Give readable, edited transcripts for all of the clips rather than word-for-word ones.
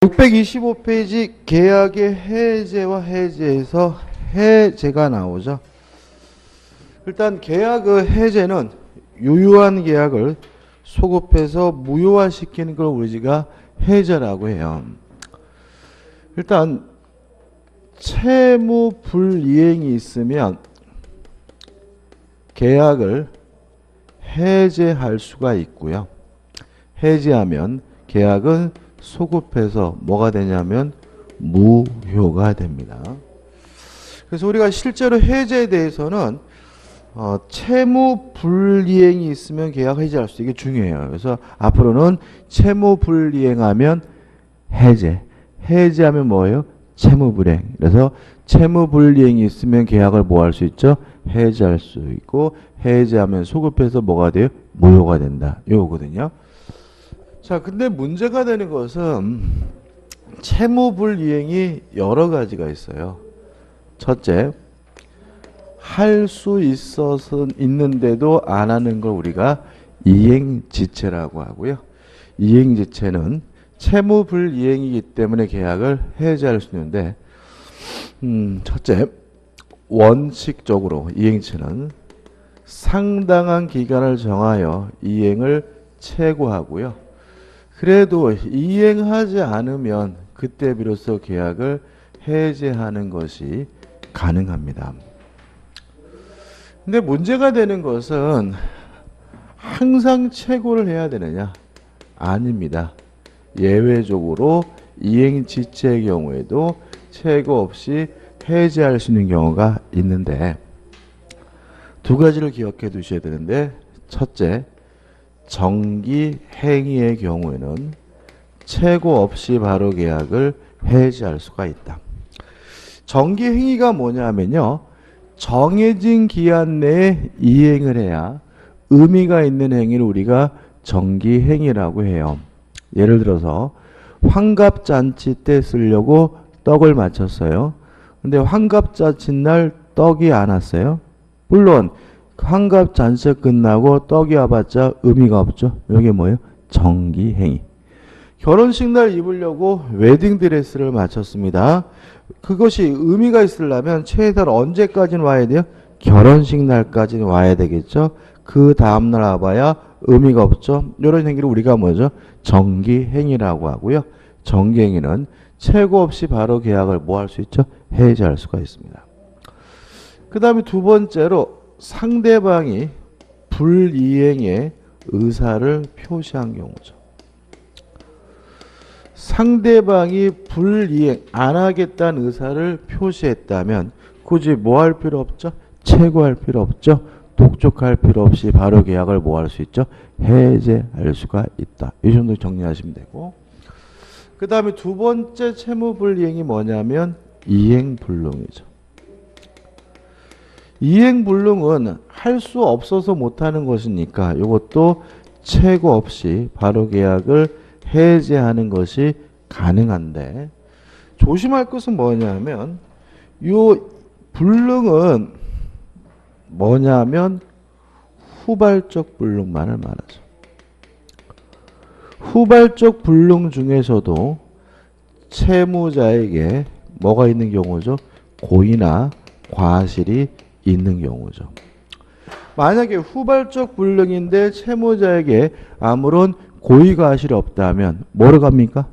625페이지 계약의 해제와 해제에서 해제가 나오죠. 일단 계약의 해제는 유효한 계약을 소급해서 무효화시키는 걸 우리가 해제라고 해요. 일단 채무 불이행이 있으면 계약을 해제할 수가 있고요. 해제하면 계약은 소급해서 뭐가 되냐면 무효가 됩니다. 그래서 우리가 실제로 해제에 대해서는 채무 불이행이 있으면 계약 해제할 수 있게 중요해요. 그래서 앞으로는 채무 불이행하면 해제, 해제하면 뭐예요? 채무 불이행. 그래서 채무 불이행이 있으면 계약을 뭐 할 수 있죠? 해제할 수 있고, 해제하면 소급해서 뭐가 돼요? 무효가 된다. 이거거든요. 자, 근데 문제가 되는 것은 채무 불이행이 여러 가지가 있어요. 첫째, 할 수 있어서 있는데도 안 하는 걸 우리가 이행지체라고 하고요. 이행지체는 채무 불이행이기 때문에 계약을 해제할 수 있는데, 첫째, 원칙적으로 이행지체는 상당한 기간을 정하여 이행을 최고하고요. 그래도 이행하지 않으면 그때 비로소 계약을 해제하는 것이 가능합니다. 근데 문제가 되는 것은 항상 최고를 해야 되느냐? 아닙니다. 예외적으로 이행지체의 경우에도 최고 없이 해제할 수 있는 경우가 있는데 두 가지를 기억해 두셔야 되는데, 첫째, 정기행위의 경우에는 최고 없이 바로 계약을 해지할 수가 있다. 정기행위가 뭐냐면요, 정해진 기한 내에 이행을 해야 의미가 있는 행위를 우리가 정기행위라고 해요. 예를 들어서 환갑잔치 때 쓰려고 떡을 맞췄어요. 근데 환갑잔치 날 떡이 안 왔어요. 물론 환갑잔치가 끝나고 떡이 와봤자 의미가 없죠. 이게 뭐예요? 정기행위. 결혼식 날 입으려고 웨딩드레스를 맞췄습니다. 그것이 의미가 있으려면 최대한 언제까지는 와야 돼요? 결혼식 날까지는 와야 되겠죠. 그 다음날 와봐야 의미가 없죠. 이런 행위를 우리가 뭐죠? 정기행위라고 하고요. 정기행위는 최고 없이 바로 계약을 뭐 할 수 있죠? 해제할 수가 있습니다. 그 다음에 두 번째로 상대방이 불이행의 의사를 표시한 경우죠. 상대방이 불이행 안 하겠다는 의사를 표시했다면 굳이 뭐 할 필요 없죠? 최고할 필요 없죠? 독촉할 필요 없이 바로 계약을 뭐 할 수 있죠? 해제할 수가 있다. 이 정도 정리하시면 되고, 그 다음에 두 번째 채무 불이행이 뭐냐면 이행불능이죠. 이행불능은 할 수 없어서 못하는 것이니까 이것도 최고 없이 바로 계약을 해제하는 것이 가능한데, 조심할 것은 뭐냐면 이 불능은 뭐냐면 후발적 불능만을 말하죠. 후발적 불능 중에서도 채무자에게 뭐가 있는 경우죠? 고의나 과실이 있는 경우죠. 만약에 후발적 불능인데 채무자에게 아무런 고의 과실이 없다면 뭐로 갑니까?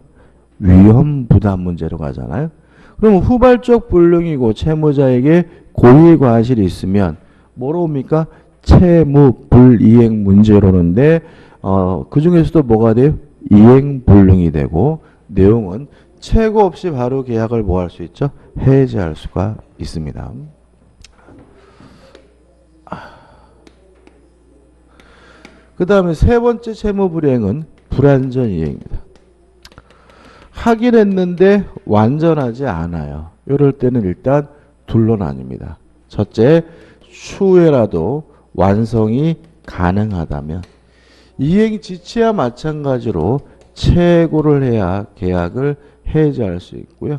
위험 부담 문제로 가잖아요. 그럼 후발적 불능이고 채무자에게 고의 과실이 있으면 뭐로 옵니까? 채무 불이행 문제로 오는데 그 중에서도 뭐가 돼요? 이행 불능이 되고, 내용은 최고 없이 바로 계약을 뭐 할 수 있죠? 해제할 수가 있습니다. 그 다음에 세 번째 채무 불이행은 불완전 이행입니다. 하긴 했는데 완전하지 않아요. 이럴 때는 일단 둘로 나뉩니다. 첫째, 추후에라도 완성이 가능하다면 이행지체와 마찬가지로 최고를 해야 계약을 해제할 수 있고요.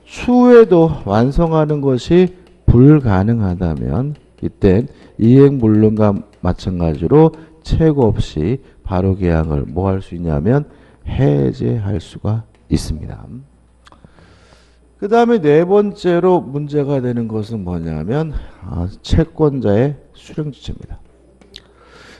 추후에도 완성하는 것이 불가능하다면 이땐 이행불능과 마찬가지로 최고 없이 바로 계약을 뭐 할 수 있냐면 해제할 수가 있습니다. 그 다음에 네 번째로 문제가 되는 것은 뭐냐면 채권자의 수령지체입니다.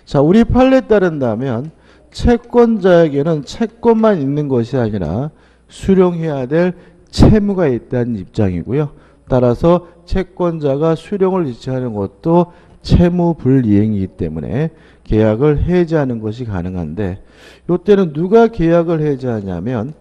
자, 우리 판례에 따른다면 채권자에게는 채권만 있는 것이 아니라 수령해야 될 채무가 있다는 입장이고요. 따라서 채권자가 수령을 지체하는 것도 채무불이행이기 때문에 계약을 해지하는 것이 가능한데, 이때는 누가 계약을 해지하냐면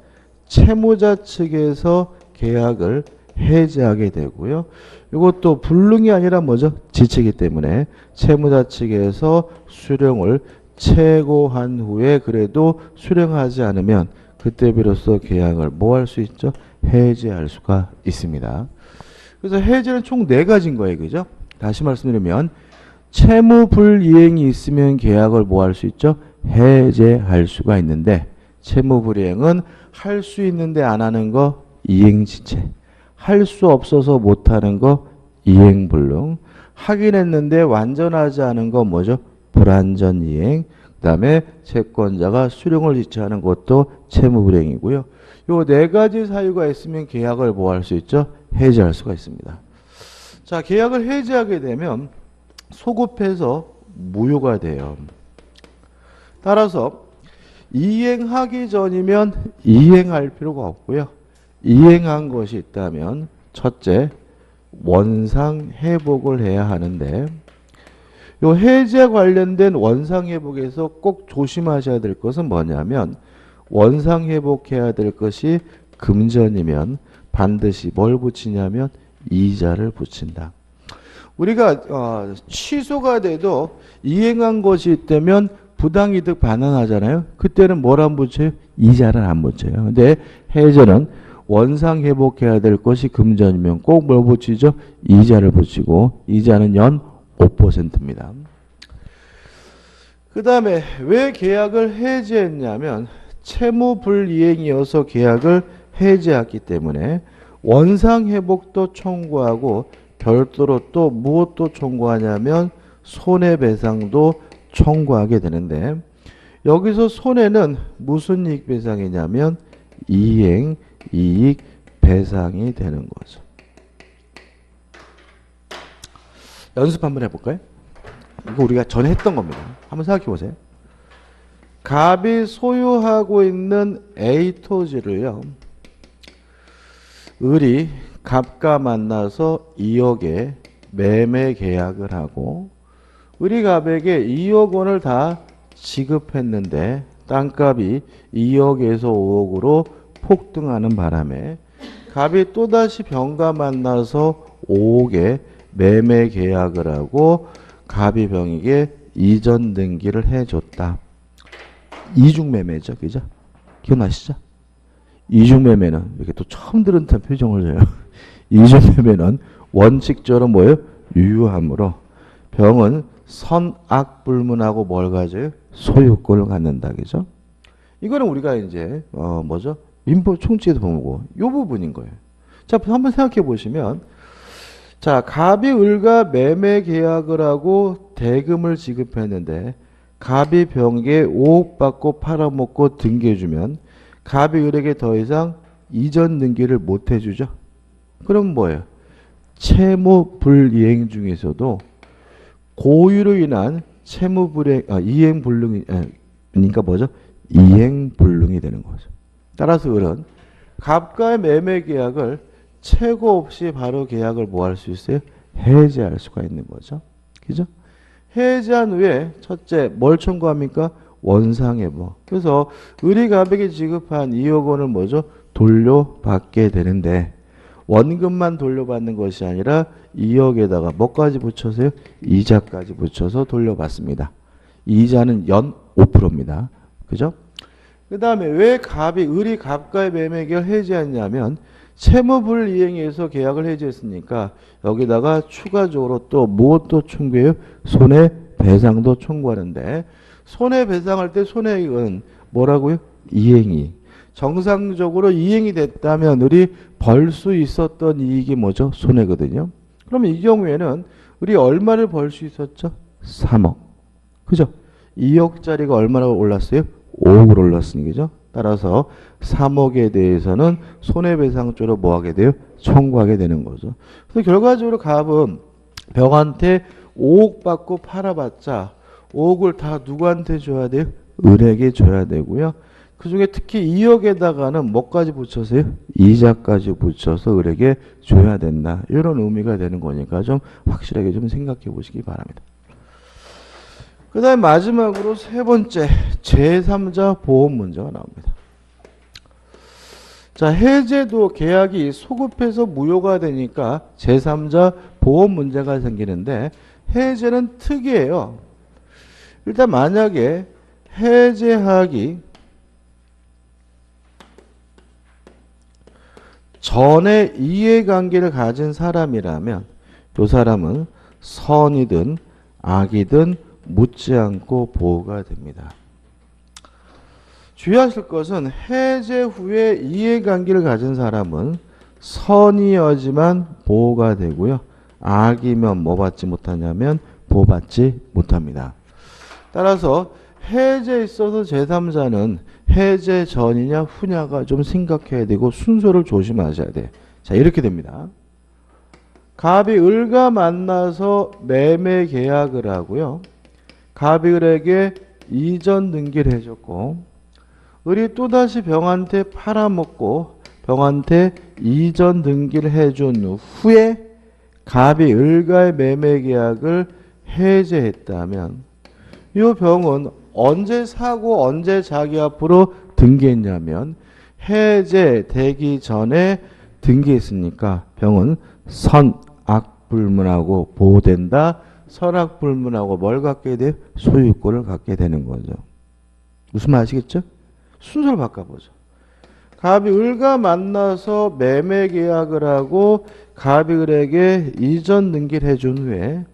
채무자 측에서 계약을 해지하게 되고요. 이것도 불능이 아니라 뭐죠? 지체이기 때문에 채무자 측에서 수령을 최고한 후에 그래도 수령하지 않으면 그때 비로소 계약을 뭐 할 수 있죠? 해지할 수가 있습니다. 그래서 해지는 총 4가지인 거예요. 그죠? 다시 말씀드리면 채무불이행이 있으면 계약을 뭐 할 수 있죠? 해제할 수가 있는데, 채무불이행은 할 수 있는데 안 하는 거 이행지체, 할 수 없어서 못하는 거 이행불능, 하긴 했는데 완전하지 않은 거 뭐죠? 불완전이행, 그 다음에 채권자가 수령을 지체하는 것도 채무불이행이고요. 요 4가지 사유가 있으면 계약을 뭐 할 수 있죠? 해지할 수가 있습니다. 자, 계약을 해지하게 되면 소급해서 무효가 돼요. 따라서 이행하기 전이면 이행할 필요가 없고요. 이행한 것이 있다면 첫째, 원상 회복을 해야 하는데, 요 해지에 관련된 원상 회복에서 꼭 조심하셔야 될 것은 뭐냐면, 원상 회복해야 될 것이 금전이면 반드시 뭘 붙이냐면 이자를 붙인다. 우리가 취소가 돼도 이행한 것이 있다면 부당이득 반환하잖아요. 그때는 뭘 안 붙여요? 이자를 안 붙여요. 근데 해제는 원상 회복해야 될 것이 금전이면 꼭 뭘 붙이죠? 이자를 붙이고, 이자는 연 5%입니다. 그 다음에 왜 계약을 해지했냐면 채무불이행이어서 계약을 해지했기 때문에 원상 회복도 청구하고 별도로 또 무엇도 청구하냐면 손해배상도 청구하게 되는데, 여기서 손해는 무슨 이익 배상이냐면 이행 이익 배상이 되는 거죠. 연습 한번 해볼까요? 이거 우리가 전에 했던 겁니다. 한번 생각해 보세요. 갑이 소유하고 있는 A 토지를요, 을이 갑과 만나서 2억에 매매 계약을 하고, 을이 갑에게 2억 원을 다 지급했는데 땅값이 2억에서 5억으로 폭등하는 바람에 갑이 또다시 병과 만나서 5억에 매매 계약을 하고 갑이 병에게 이전 등기를 해줬다. 이중매매죠. 그죠? 기억나시죠? 이중매매는, 이렇게 또 처음 들은 듯한 표정을 해요. 이중매매는 원칙적으로 뭐예요? 유효하므로 병은 선악불문하고 뭘 가져요? 소유권을 갖는다. 그죠? 이거는 우리가 이제 뭐죠? 민법 총칙에도 보고 이 부분인 거예요. 자, 한번 생각해 보시면, 자, 갑이 을과 매매 계약을 하고 대금을 지급했는데 갑이 병에게 5억 받고 팔아먹고 등기해주면 갑이 을에게 더 이상 이전 등기를 못 해주죠. 그럼 뭐예요? 채무불이행 중에서도 고의로 인한 채무불이행, 이행불능이, 그러니까 뭐죠? 이행불능이 되는 거죠. 따라서 을은 갑과의 매매 계약을 최고 없이 바로 계약을 뭐 할 수 있어요? 해지할 수가 있는 거죠. 그죠? 해지한 후에 첫째 뭘 청구합니까? 원상회복. 그래서 을이 갑에게 지급한 2억 원을 뭐죠? 돌려받게 되는데, 원금만 돌려받는 것이 아니라 2억에다가 뭐까지 붙여서요? 이자까지 붙여서 돌려받습니다. 이자는 연 5%입니다. 그죠? 그 다음에 왜 을이 갑과의 매매 계약을 해지했냐면 채무불이행에서 계약을 해지했으니까 여기다가 추가적으로 또 무엇도 청구해요? 손해배상도 청구하는데, 손해배상할 때 손해액은 뭐라고요? 이행이. 정상적으로 이행이 됐다면 을이 벌 수 있었던 이익이 뭐죠? 손해거든요. 그러면 이 경우에는 을이 얼마를 벌 수 있었죠? 3억. 그죠? 2억짜리가 얼마나 올랐어요? 5억으로 올랐으니, 그죠? 따라서 3억에 대해서는 손해배상조로 뭐 하게 돼요? 청구하게 되는 거죠. 그래서 결과적으로 갑은 병한테 5억 받고 팔아봤자 5억을 다 누구한테 줘야 돼요? 을에게 줘야 되고요. 그 중에 특히 2억에다가는 뭐까지 붙여서요? 이자까지 붙여서 을에게 줘야 된다. 이런 의미가 되는 거니까 좀 확실하게 좀 생각해 보시기 바랍니다. 그 다음에 마지막으로 세 번째 제3자 보험 문제가 나옵니다. 자, 해제도 계약이 소급해서 무효가 되니까 제3자 보험 문제가 생기는데 해제는 특이해요. 일단 만약에 해제하기 전에 이해관계를 가진 사람이라면 이 사람은 선이든 악이든 묻지 않고 보호가 됩니다. 주의하실 것은 해제 후에 이해관계를 가진 사람은 선이어지만 보호가 되고요. 악이면 뭐 받지 못하냐면 보호받지 못합니다. 따라서 해제에 있어서 제3자는 해제 전이냐 후냐가 좀 생각해야 되고 순서를 조심하셔야 돼. 자, 이렇게 됩니다. 갑이 을과 만나서 매매 계약을 하고요. 갑이 을에게 이전 등기를 해줬고 을이 또다시 병한테 팔아먹고 병한테 이전 등기를 해준 후에 갑이 을과의 매매 계약을 해제했다면 이 병은 언제 사고 언제 자기 앞으로 등기했냐면 해제되기 전에 등기했으니까 병은 선악불문하고 보호된다. 선악불문하고 뭘 갖게 돼요? 소유권을 갖게 되는 거죠. 무슨 말 아시겠죠? 순서를 바꿔보죠. 갑이 을과 만나서 매매 계약을 하고 갑이 을에게 이전 등기를 해준 후에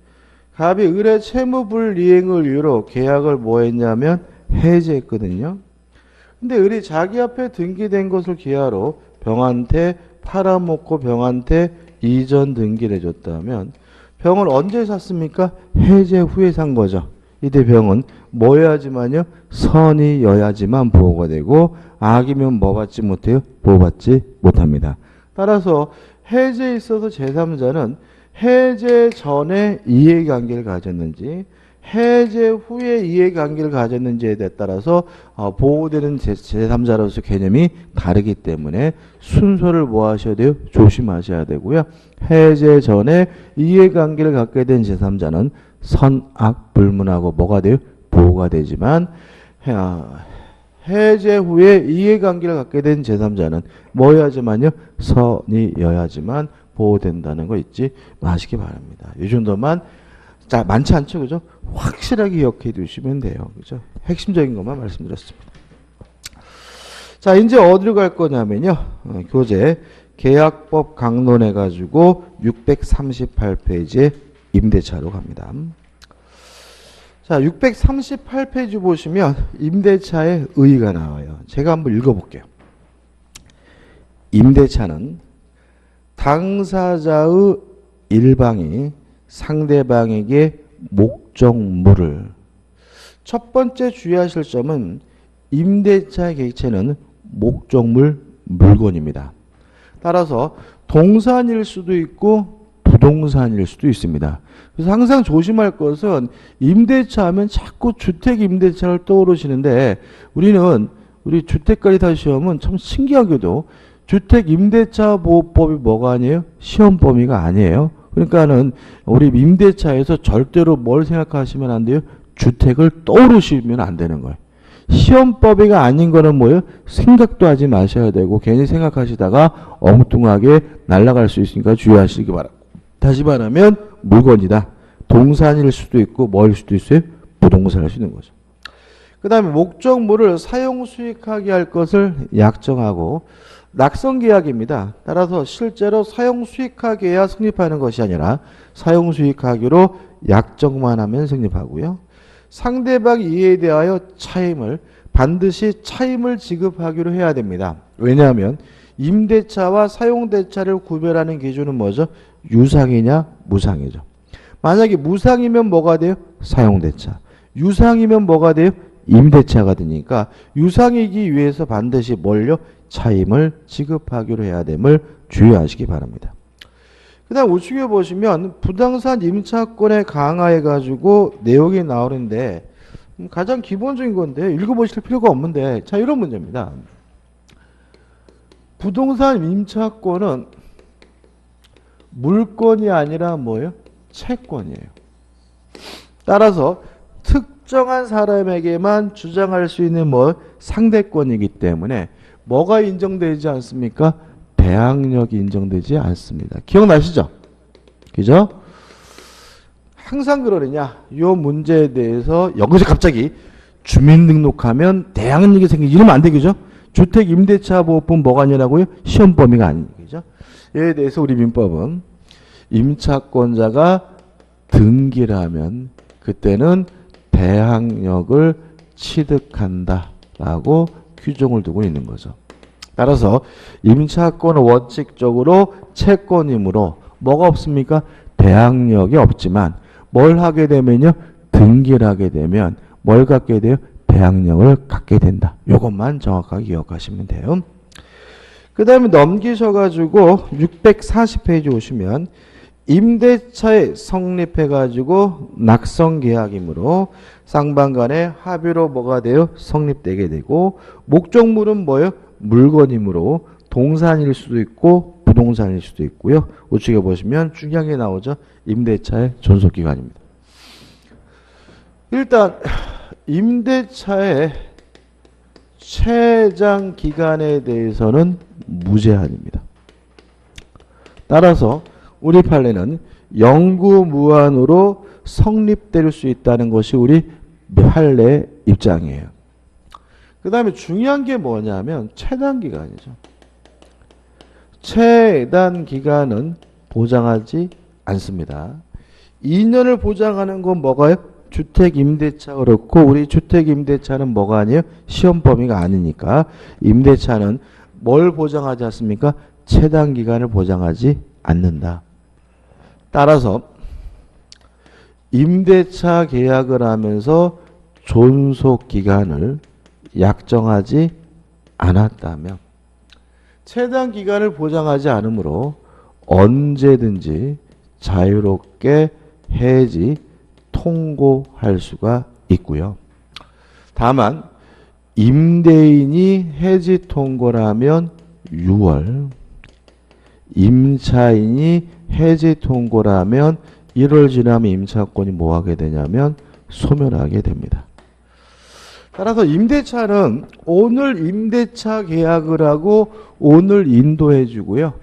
갑이 을의 채무불이행을 이유로 계약을 뭐 했냐면 해제했거든요. 근데 을이 자기 앞에 등기된 것을 기하로 병한테 팔아먹고 병한테 이전 등기를 해줬다면 병을 언제 샀습니까? 해제 후에 산 거죠. 이때 병은 뭐여야지만요? 선이여야지만 보호가 되고 악이면 뭐 받지 못해요? 보호받지 못합니다. 따라서 해제에 있어서 제3자는 해제 전에 이해관계를 가졌는지 해제 후에 이해관계를 가졌는지에 따라서 보호되는 제3자로서 개념이 다르기 때문에 순서를 뭐 하셔야 돼요? 조심하셔야 되고요. 해제 전에 이해관계를 갖게 된 제3자는 선악불문하고 뭐가 돼요? 보호가 되지만 해제 후에 이해관계를 갖게 된 제3자는 뭐여야지만요? 선이여야지만 보호된다는 거 잊지 마시기 바랍니다. 이 정도만 자 많지 않죠, 그죠? 확실하게 기억해 두시면 돼요, 그죠? 핵심적인 것만 말씀드렸습니다. 자, 이제 어디로 갈 거냐면요, 교재 계약법 강론해 가지고 638페이지에 임대차로 갑니다. 자, 638페이지 보시면 임대차의 의의가 나와요. 제가 한번 읽어볼게요. 임대차는 당사자의 일방이 상대방에게 목적물을 첫 번째 주의하실 점은 임대차의 객체는 목적물 물건입니다. 따라서 동산일 수도 있고 부동산일 수도 있습니다. 그래서 항상 조심할 것은 임대차 하면 자꾸 주택 임대차를 떠오르시는데 우리 주택관리사 시험은 참 신기하게도 주택 임대차 보호법이 뭐가 아니에요? 시험 범위가 아니에요. 그러니까는 우리 임대차에서 절대로 뭘 생각하시면 안 돼요? 주택을 떠오르시면 안 되는 거예요. 시험 범위가 아닌 거는 뭐예요? 생각도 하지 마셔야 되고 괜히 생각하시다가 엉뚱하게 날아갈 수 있으니까 주의하시기 바랍니다. 다시 말하면 물건이다. 동산일 수도 있고 뭐일 수도 있어요? 부동산일 수 있는 거죠. 그 다음에 목적물을 사용 수익하게 할 것을 약정하고 낙성계약입니다. 따라서 실제로 사용 수익하게 해야 성립하는 것이 아니라 사용 수익하기로 약정만 하면 성립하고요. 상대방 이해에 대하여 차임을 반드시 차임을 지급하기로 해야 됩니다. 왜냐하면 임대차와 사용대차를 구별하는 기준은 뭐죠? 유상이냐 무상이죠. 만약에 무상이면 뭐가 돼요? 사용대차. 유상이면 뭐가 돼요? 임대차가 되니까 유상이기 위해서 반드시 뭘요? 차임을 지급하기로 해야 됨을 주의하시기 바랍니다. 그 다음 우측에 보시면 부동산 임차권에 강화해가지고 내용이 나오는데 가장 기본적인 건데 읽어보실 필요가 없는데 자 이런 문제입니다. 부동산 임차권은 물권이 아니라 뭐예요? 채권이에요. 따라서 특정한 사람에게만 주장할 수 있는 뭐 상대권이기 때문에 뭐가 인정되지 않습니까? 대항력이 인정되지 않습니다. 기억나시죠? 그죠? 항상 그러느냐? 이 문제에 대해서 여기서 갑자기 주민등록하면 대항력이 생기지 이러면 안 되겠죠? 주택임대차보호법 뭐가 아니라고요? 시험 범위가 아니죠. 이에 대해서 우리 민법은 임차권자가 등기를 하면 그때는 대항력을 취득한다라고 규정을 두고 있는 거죠. 따라서 임차권은 원칙적으로 채권이므로 뭐가 없습니까? 대항력이 없지만 뭘 하게 되면요? 등기를 하게 되면 뭘 갖게 돼요? 대항력을 갖게 된다. 이것만 정확하게 기억하시면 돼요. 그 다음에 넘기셔가지고 640페이지 오시면 임대차에 성립해가지고 낙성계약이므로 쌍방간의 합의로 뭐가 돼요? 성립되게 되고 목적물은 뭐예요? 물건이므로 동산일 수도 있고 부동산일 수도 있고요. 우측에 보시면 중요한 게 나오죠. 임대차의 존속기간입니다. 일단 임대차의 최장 기간에 대해서는 무제한입니다. 따라서 우리 판례는 영구무한으로 성립될 수 있다는 것이 우리 판례의 입장이에요. 그 다음에 중요한 게 뭐냐면 최단기간이죠. 최단기간은 보장하지 않습니다. 2년을 보장하는 건 뭐가요? 주택임대차 그렇고 우리 주택임대차는 뭐가 아니에요? 시험 범위가 아니니까 임대차는 뭘 보장하지 않습니까? 최단기간을 보장하지 않는다. 따라서 임대차 계약을 하면서 존속기간을 약정하지 않았다면 최단기간을 보장하지 않으므로 언제든지 자유롭게 해지 통고할 수가 있고요. 다만 임대인이 해지 통고라면 6월, 임차인이 해지 통고라면 1월 지나면 임차권이 뭐 하게 되냐면 소멸하게 됩니다. 따라서 임대차는 오늘 임대차 계약을 하고 오늘 인도해 주고요.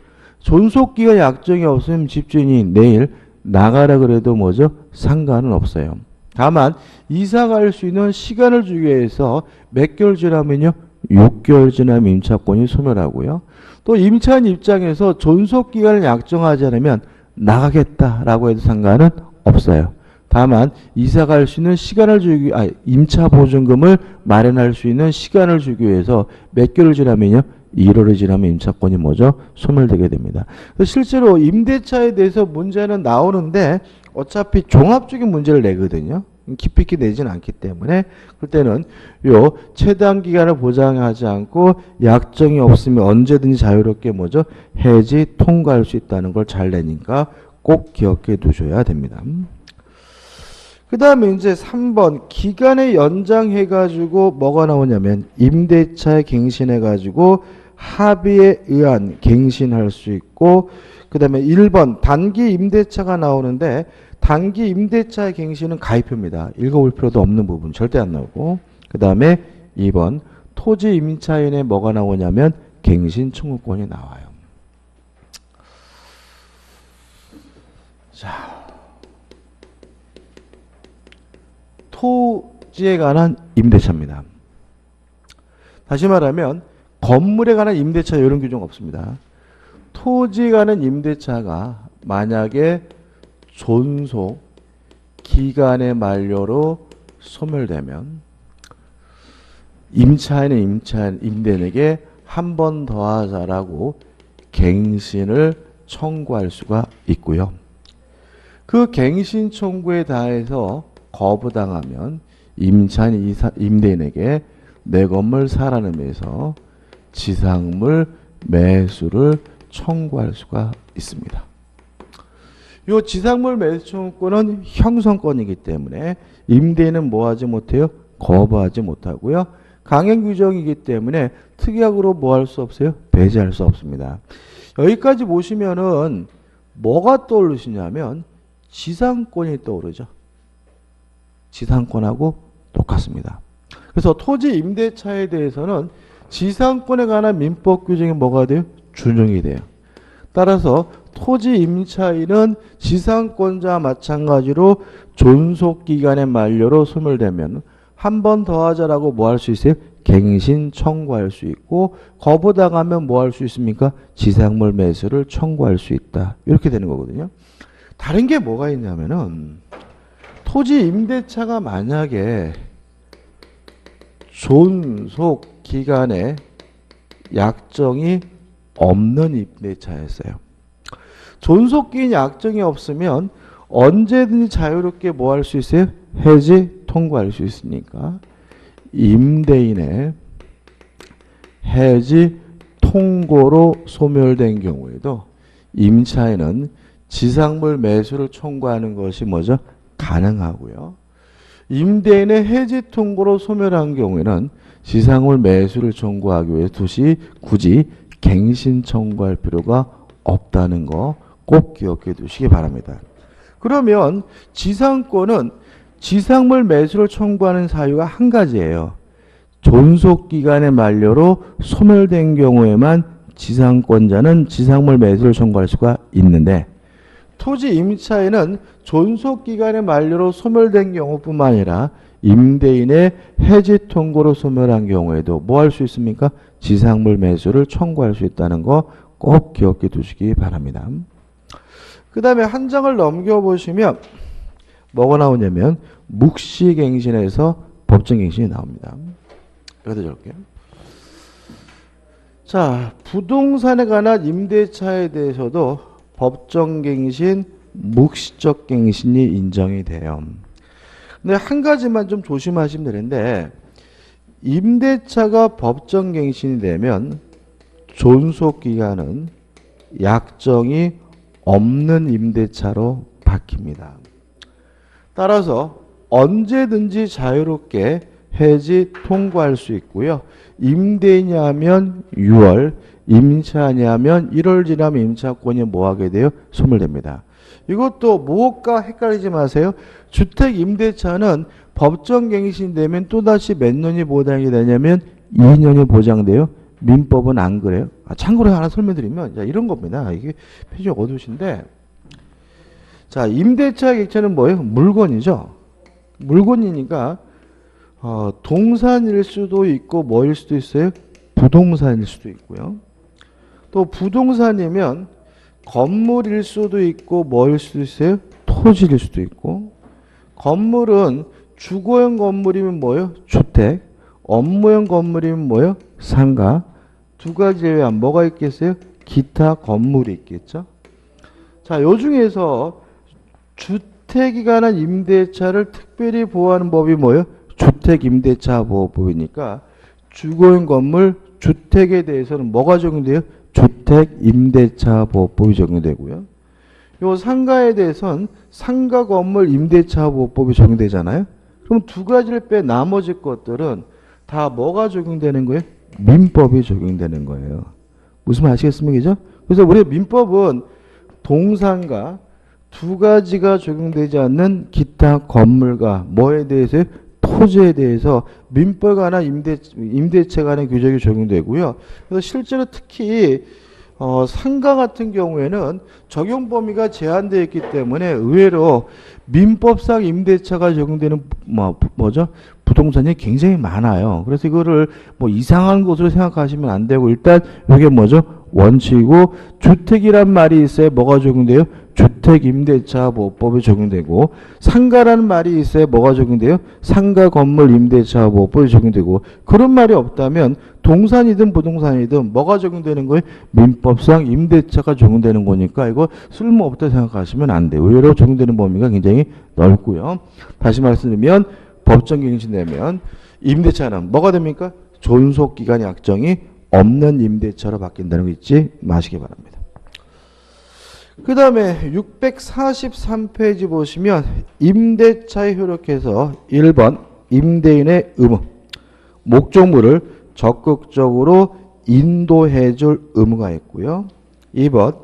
존속기간 약정이 없으면 집주인이 내일 나가라 그래도 뭐죠? 상관은 없어요. 다만 이사 갈 수 있는 시간을 주기 위해서 몇 개월 지나면요? 6개월 지나면 임차권이 소멸하고요. 또 임차인 입장에서 존속기간을 약정하지 않으면 나가겠다라고 해도 상관은 없어요. 다만 이사 갈 수 있는 시간을 주기 임차 보증금을 마련할 수 있는 시간을 주기 위해서 몇 개월 지나면요? 1월이 지나면 임차권이 뭐죠? 소멸되게 됩니다. 실제로 임대차에 대해서 문제는 나오는데 어차피 종합적인 문제를 내거든요. 깊이 있게 내지는 않기 때문에 그때는 요 최단 기간을 보장하지 않고 약정이 없으면 언제든지 자유롭게 뭐죠? 해지 통과할 수 있다는 걸 잘 내니까 꼭 기억해 두셔야 됩니다. 그 다음에 이제 3번 기간을 연장해가지고 뭐가 나오냐면 임대차에 갱신해가지고 합의에 의한 갱신할 수 있고 그 다음에 1번 단기 임대차가 나오는데 단기 임대차의 갱신은 가입표입니다. 읽어볼 필요도 없는 부분 절대 안 나오고 그 다음에 2번 토지 임차인에 뭐가 나오냐면 갱신 청구권이 나와요. 자. 토지에 관한 임대차입니다. 다시 말하면 건물에 관한 임대차 이런 규정 없습니다. 토지에 관한 임대차가 만약에 존속 기간의 만료로 소멸되면 임차인은 임대인에게 한 번 더 하자라고 갱신을 청구할 수가 있고요. 그 갱신 청구에 대해서 거부당하면 임차인 임대인에게 내 건물 사라는 의미에서 지상물 매수를 청구할 수가 있습니다. 이 지상물 매수 청구권은 형성권이기 때문에 임대인은 뭐하지 못해요? 거부하지 못하고요. 강행 규정이기 때문에 특약으로 뭐 할 수 없어요? 배제할 수 없습니다. 여기까지 보시면은 뭐가 떠오르시냐면 지상권이 떠오르죠. 지상권하고 똑같습니다. 그래서 토지 임대차에 대해서는 지상권에 관한 민법 규정이 뭐가 돼요? 준용이 돼요. 따라서 토지 임차인은 지상권자와 마찬가지로 존속기간의 만료로 소멸되면 한 번 더 하자라고 뭐 할 수 있어요? 갱신 청구할 수 있고 거부당하면 뭐 할 수 있습니까? 지상물 매수를 청구할 수 있다. 이렇게 되는 거거든요. 다른 게 뭐가 있냐면은 토지 임대차가 만약에 존속 기간에 약정이 없는 임대차였어요. 존속 기간 약정이 없으면 언제든지 자유롭게 뭐 할 수 있어요? 해지 통고할 수 있으니까 임대인의 해지 통고로 소멸된 경우에도 임차인은 지상물 매수를 청구하는 것이 뭐죠? 가능하고요. 임대인의 해지 통고로 소멸한 경우에는 지상물 매수를 청구하기 위해 굳이 갱신 청구할 필요가 없다는 거 꼭 기억해 두시기 바랍니다. 그러면 지상권은 지상물 매수를 청구하는 사유가 한 가지예요. 존속기간의 만료로 소멸된 경우에만 지상권자는 지상물 매수를 청구할 수가 있는데 토지 임차인은 존속기간의 만료로 소멸된 경우뿐만 아니라 임대인의 해지 통고로 소멸한 경우에도 뭐 할 수 있습니까? 지상물 매수를 청구할 수 있다는 거 꼭 기억해 두시기 바랍니다. 그 다음에 한 장을 넘겨보시면 뭐가 나오냐면 묵시갱신에서 법정갱신이 나옵니다. 여기다 적을게요. 자, 부동산에 관한 임대차에 대해서도 법정갱신, 묵시적 갱신이 인정이 돼요. 근데 한 가지만 좀 조심하시면 되는데 임대차가 법정갱신이 되면 존속기간은 약정이 없는 임대차로 바뀝니다. 따라서 언제든지 자유롭게 해지 통고할 수 있고요. 임대인이 하면 6월, 임차인이 하면 1월 지나면 임차권이 뭐하게 돼요? 소멸됩니다. 이것도 무엇과 헷갈리지 마세요. 주택 임대차는 법정갱신되면 또다시 몇 년이 보장이 되냐면 2년이 보장돼요. 민법은 안 그래요. 참고로 하나 설명드리면 자, 이런 겁니다. 이게 표준이 어두우신데 자, 임대차 객체는 뭐예요? 물건이죠. 물건이니까 동산일 수도 있고 뭐일 수도 있어요? 부동산일 수도 있고요. 또 부동산이면 건물일 수도 있고 뭐일 수도 있어요? 토지일 수도 있고 건물은 주거용 건물이면 뭐예요? 주택. 업무용 건물이면 뭐예요? 상가. 두 가지 제외한 뭐가 있겠어요? 기타 건물이 있겠죠. 자, 요 중에서 주택에 관한 임대차를 특별히 보호하는 법이 뭐예요? 주택임대차 보호법이니까 주거용 건물, 주택에 대해서는 뭐가 적용돼요? 주택임대차 보호법이 적용되고요. 요 상가에 대해서는 상가 건물 임대차 보호법이 적용되잖아요. 그럼 두 가지를 빼 나머지 것들은 다 뭐가 적용되는 거예요? 민법이 적용되는 거예요. 무슨 말 아시겠습니까? 그래서 우리 민법은 동산과 두 가지가 적용되지 않는 기타 건물과 뭐에 대해서 토지에 대해서 민법에 관한 임대차 간의 규정이 적용되고요. 그래서 실제로 특히 상가 같은 경우에는 적용 범위가 제한되어 있기 때문에 의외로 민법상 임대차가 적용되는 뭐죠? 부동산이 굉장히 많아요. 그래서 이거를 뭐 이상한 것으로 생각하시면 안 되고 일단 이게 뭐죠? 원칙이고 주택이란 말이 있어야 뭐가 적용돼요? 주택임대차 보호법이 적용되고 상가라는 말이 있어야 뭐가 적용돼요? 상가 건물 임대차 보호법이 적용되고 그런 말이 없다면 동산이든 부동산이든 뭐가 적용되는 거예요? 민법상 임대차가 적용되는 거니까 이거 쓸모없다 생각하시면 안 돼요. 의외로 적용되는 범위가 굉장히 넓고요. 다시 말씀드리면 법정 갱신되면 임대차는 뭐가 됩니까? 존속기간 약정이 없는 임대차로 바뀐다는 거 잊지 마시기 바랍니다. 그 다음에 643페이지 보시면 임대차에 효력해서 1번 임대인의 의무, 목적물을 적극적으로 인도해 줄 의무가 있고요. 2번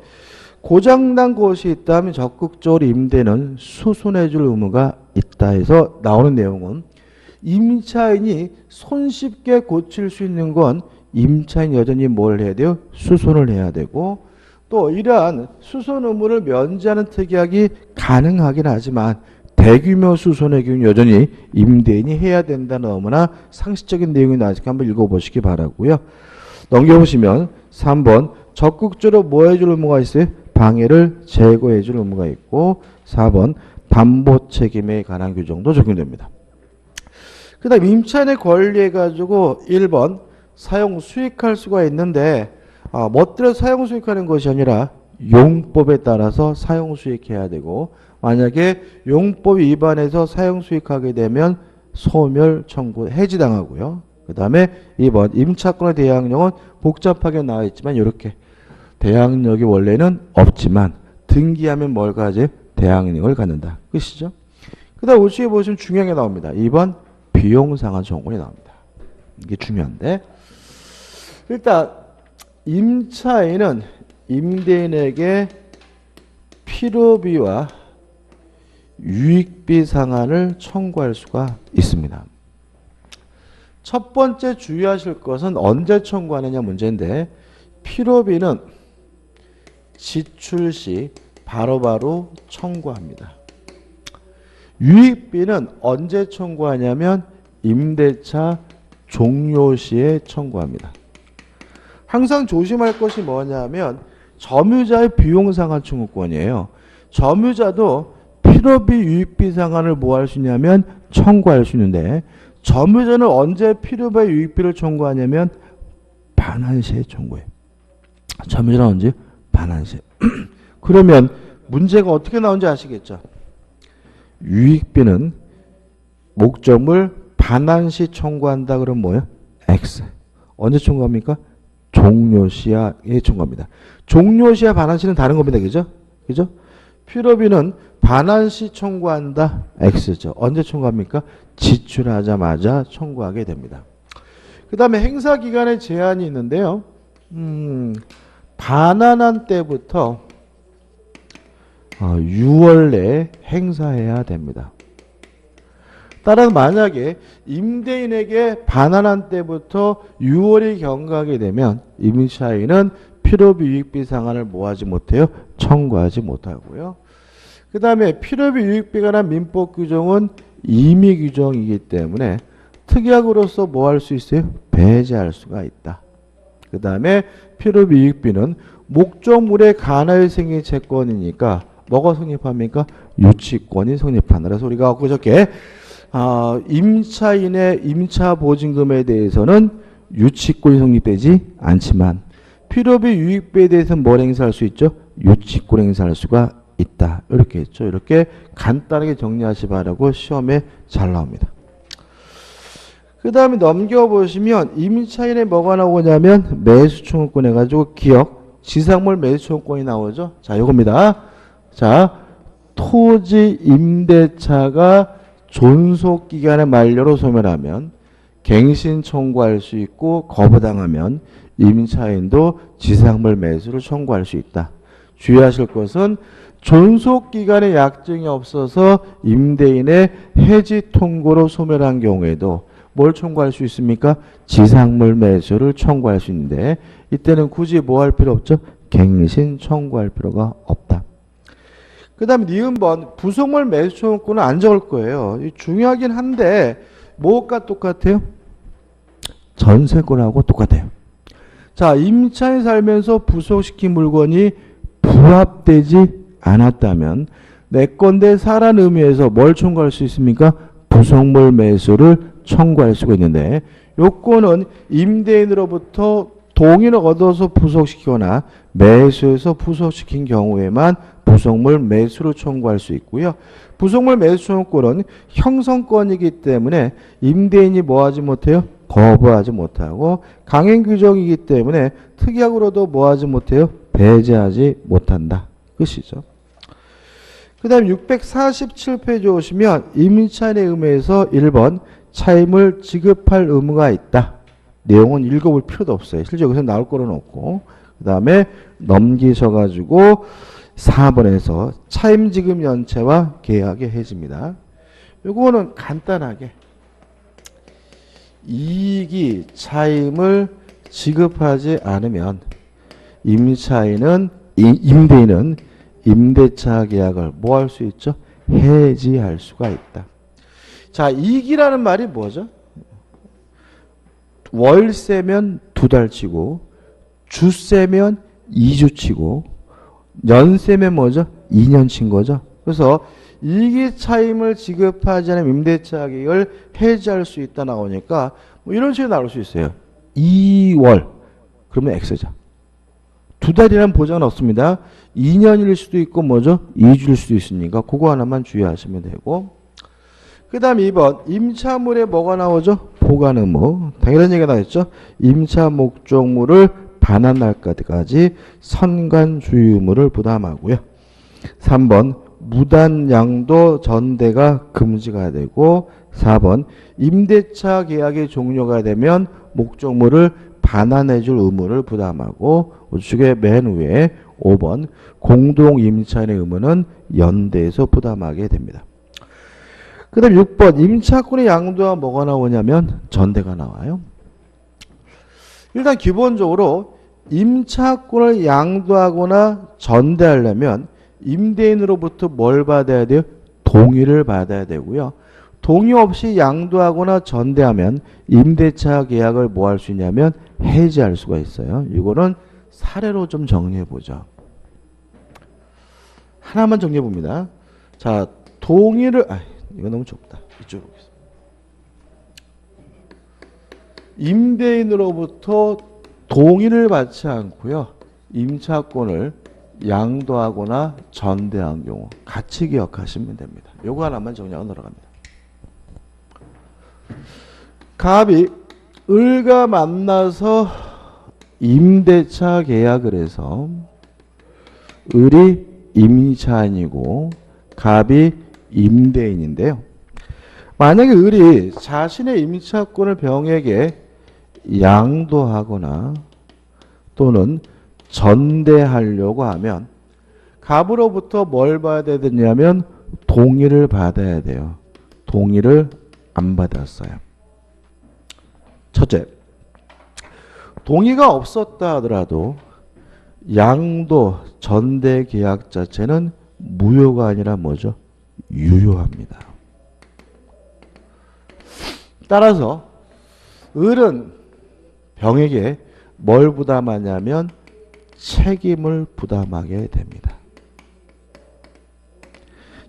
고장난 곳이 있다면 적극적으로 임대는 수선해 줄 의무가 있다 해서 나오는 내용은 임차인이 손쉽게 고칠 수 있는 건 임차인 여전히 뭘 해야 돼요? 수선을 해야 되고 또 이러한 수선 의무를 면제하는 특약이 가능하긴 하지만 대규모 수선의 경우 여전히 임대인이 해야 된다는 너무나 상식적인 내용이 나니까 한번 읽어보시기 바라고요. 넘겨보시면 3번 적극적으로 뭐 해줄 의무가 있어요? 방해를 제거해 줄 의무가 있고 4번 담보 책임에 관한 규정도 적용됩니다. 그 다음 임차인의 권리해 가지고 1번 사용 수익할 수가 있는데 멋대로 사용 수익하는 것이 아니라 용법에 따라서 사용 수익해야 되고 만약에 용법 위반해서 사용 수익하게 되면 소멸 청구 해지당하고요. 그 다음에 2번 임차권의 대항력은 복잡하게 나와 있지만 이렇게 대항력이 원래는 없지만 등기하면 뭘 가지? 대항력을 갖는다. 끝이죠. 그 다음 우측에 보시면 중요한 게 나옵니다. 2번 비용상한 청구이 나옵니다. 이게 중요한데 일단 임차인은 임대인에게 필요비와 유익비 상한을 청구할 수가 있습니다. 첫 번째 주의하실 것은 언제 청구하느냐 문제인데 필요비는 지출 시 바로바로 청구합니다. 유익비는 언제 청구하냐면 임대차 종료 시에 청구합니다. 항상 조심할 것이 뭐냐면 점유자의 비용 상한 청구권이에요. 점유자도 필요비 유익비 상한을 뭐 할 수 있냐면 청구할 수 있는데 점유자는 언제 필요비와 유익비를 청구하냐면 반환시에 청구해요. 점유자는 언제? 반환시에. 그러면 문제가 어떻게 나오는지 아시겠죠? 유익비는 목적물 반환시 청구한다 그러면 뭐예요? X. 언제 청구합니까? 종료시에 청구합니다. 종료시와 반환시는 다른 겁니다. 그죠? 그죠? 필요비는 반환시 청구한다. X죠. 언제 청구합니까? 지출하자마자 청구하게 됩니다. 그 다음에 행사기간에 제한이 있는데요. 반환한 때부터 6월 내에 행사해야 됩니다. 따라서 만약에 임대인에게 반환한 때부터 6월이 경과하게 되면 임차인은 필요비 유익비 상한을 뭐하지 못해요? 청구하지 못하고요. 그 다음에 필요비 유익비가 관한 민법 규정은 임의 규정이기 때문에 특약으로서 뭐 할 수 있어요? 배제할 수가 있다. 그 다음에 필요비 유익비는 목적물에 관하여 생긴 채권이니까 뭐가 성립합니까? 유치권이 성립한다. 그래서 우리가 그저께 임차인의 임차보증금에 대해서는 유치권이 성립되지 않지만 필요비 유익비에 대해서는 뭘 행사할 수 있죠? 유치권 행사할 수가 있다. 이렇게 했죠. 이렇게 간단하게 정리하시 바라고 시험에 잘 나옵니다. 그 다음에 넘겨보시면 임차인에 뭐가 나오냐면 매수청구권 해가지고 기억, 지상물 매수청구권이 나오죠. 자, 이겁니다. 자, 토지 임대차가 존속기간의 만료로 소멸하면 갱신 청구할 수 있고 거부당하면 임차인도 지상물 매수를 청구할 수 있다. 주의하실 것은 존속기간의 약정이 없어서 임대인의 해지 통고로 소멸한 경우에도 뭘 청구할 수 있습니까? 지상물 매수를 청구할 수 있는데 이때는 굳이 뭐 할 필요 없죠? 갱신 청구할 필요가 없다. 그 다음에 니은번 부속물 매수 청구권은 안 적을 거예요. 중요하긴 한데 뭐가 똑같아요? 전세권하고 똑같아요. 자, 임차인 살면서 부속시킨 물건이 부합되지 않았다면 내 건데 사라는 의미에서 뭘 청구할 수 있습니까? 부속물 매수를 청구할 수가 있는데 요건은 임대인으로부터 동의를 얻어서 부속시키거나 매수해서 부속시킨 경우에만 부속물 매수로 청구할 수 있고요. 부속물 매수 청구권은 형성권이기 때문에 임대인이 뭐하지 못해요? 거부하지 못하고 강행 규정이기 때문에 특약으로도 뭐하지 못해요? 배제하지 못한다. 끝이죠. 그 다음 647페이지 오시면 임차인의 의무에서 1번 차임을 지급할 의무가 있다. 내용은 읽어볼 필요도 없어요. 실제 여기서 나올 거는 없고. 그 다음에 넘기셔가지고 4번에서 차임 지급 연체와 계약의 해지입니다. 요거는 간단하게 이익이 차임을 지급하지 않으면 임대인은 임대차 계약을 뭐 할 수 있죠? 해지할 수가 있다. 자, 이익이라는 말이 뭐죠? 월세면 2달 치고 주세면 2주 치고 연세면 뭐죠? 2년 친 거죠. 그래서 이익이 차임을 지급하지 않은 임대차 계약을 해지할 수 있다 나오니까 뭐 이런 식으로 나올 수 있어요. 2월 그러면 X죠. 2달이라는 보장은 없습니다. 2년일 수도 있고 뭐죠? 2주일 수도 있으니까 그거 하나만 주의하시면 되고, 그 다음 2번 임차물에 뭐가 나오죠? 보관 의무. 당연한 얘기가 나왔죠. 임차 목적물을 반환 날까지 선관 주의 의무를 부담하고요. 3번 무단 양도 전대가 금지가 되고, 4번 임대차 계약이 종료가 되면 목적물을 반환해 줄 의무를 부담하고, 우측에 맨 위에 5번 공동 임차인의 의무는 연대에서 부담하게 됩니다. 그 다음 6번 임차권의 양도와 뭐가 나오냐면 전대가 나와요. 일단 기본적으로 임차권을 양도하거나 전대하려면 임대인으로부터 뭘 받아야 돼요? 동의를 받아야 되고요. 동의 없이 양도하거나 전대하면 임대차 계약을 뭐 할 수 있냐면 해지할 수가 있어요. 이거는 사례로 좀 정리해 보죠. 하나만 정리해 봅니다. 자, 동의를 이거 너무 좁다. 이쪽으로 보겠습니다. 임대인으로부터 동의를 받지 않고요. 임차권을 양도하거나 전대한 경우 같이 기억하시면 됩니다. 요거 하나만 정리하고 들어갑니다. 갑이 을과 만나서 임대차 계약을 해서 을이 임차인이고 갑이 임대인인데요. 만약에 을이 자신의 임차권을 병에게 양도하거나 또는 전대하려고 하면 갑으로부터 뭘 받아야 되냐면 동의를 받아야 돼요. 동의를 안 받았어요. 첫째, 동의가 없었다 하더라도 양도 전대 계약 자체는 무효가 아니라 뭐죠? 유효합니다. 따라서 을은 병에게 뭘 부담하냐면 책임을 부담하게 됩니다.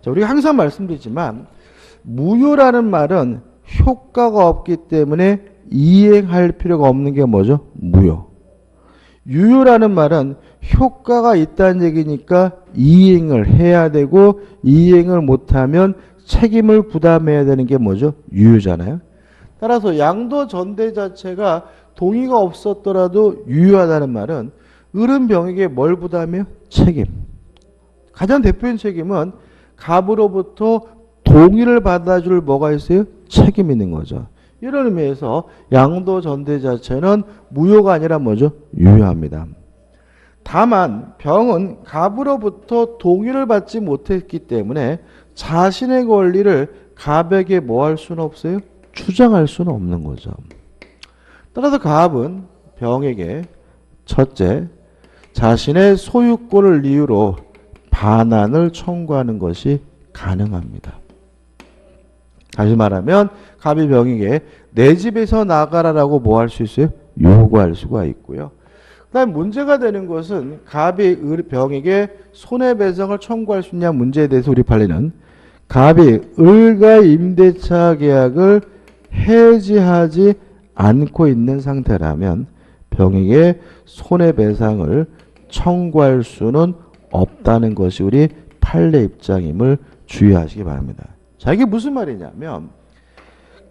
자, 우리가 항상 말씀드리지만 무효라는 말은 효과가 없기 때문에 이행할 필요가 없는 게 뭐죠? 무효. 유효라는 말은 효과가 있다는 얘기니까 이행을 해야 되고 이행을 못하면 책임을 부담해야 되는 게 뭐죠? 유효잖아요. 따라서 양도 전대 자체가 동의가 없었더라도 유효하다는 말은 을은 병에게 뭘 부담해요? 책임. 가장 대표적인 책임은 갑으로부터 동의를 받아줄 뭐가 있어요? 책임이 있는 거죠. 이런 의미에서 양도 전대 자체는 무효가 아니라 뭐죠? 유효합니다. 다만 병은 갑으로부터 동의를 받지 못했기 때문에 자신의 권리를 갑에게 뭐 할 수는 없어요? 주장할 수는 없는 거죠. 따라서 갑은 병에게 첫째, 자신의 소유권을 이유로 반환을 청구하는 것이 가능합니다. 다시 말하면 갑이 병에게 내 집에서 나가라라고 뭐 할 수 있어요? 요구할 수가 있고요. 그 다음 문제가 되는 것은 갑이 병에게 손해배상을 청구할 수 있냐 문제에 대해서 우리 판례는 갑이 을과 임대차 계약을 해지하지 않고 있는 상태라면 병에게 손해배상을 청구할 수는 없다는 것이 우리 판례 입장임을 주의하시기 바랍니다. 자, 이게 무슨 말이냐면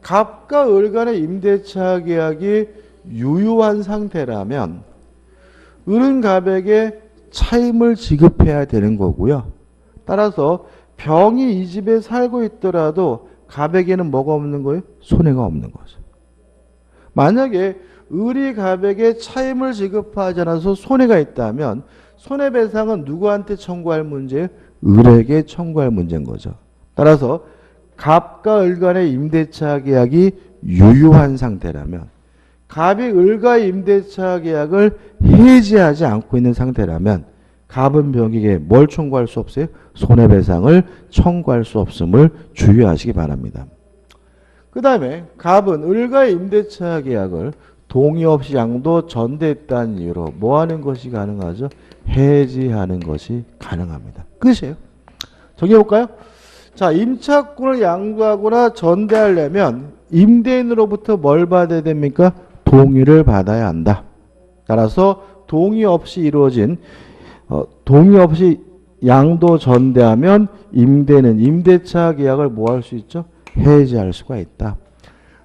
갑과 을 간의 임대차 계약이 유효한 상태라면 을은 갑에게 차임을 지급해야 되는 거고요. 따라서 병이 이 집에 살고 있더라도 갑에게는 뭐가 없는 거예요? 손해가 없는 거죠. 만약에 을이 갑에게 차임을 지급하지 않아서 손해가 있다면 손해배상은 누구한테 청구할 문제예요? 을에게 청구할 문제인 거죠. 따라서 갑과 을 간의 임대차 계약이 유효한 상태라면, 갑이 을과 임대차 계약을 해지하지 않고 있는 상태라면 갑은 병에게 뭘 청구할 수 없어요? 손해배상을 청구할 수 없음을 주의하시기 바랍니다. 그 다음에 갑은 을과의 임대차 계약을 동의 없이 양도 전대했다는 이유로 뭐 하는 것이 가능하죠? 해지하는 것이 가능합니다. 끝이에요. 정리해볼까요? 자, 임차권을 양도하거나 전대하려면 임대인으로부터 뭘 받아야 됩니까? 동의를 받아야 한다. 따라서 동의 없이 동의 없이 양도 전대하면 임대는 임대차 계약을 뭐 할 수 있죠? 해지할 수가 있다.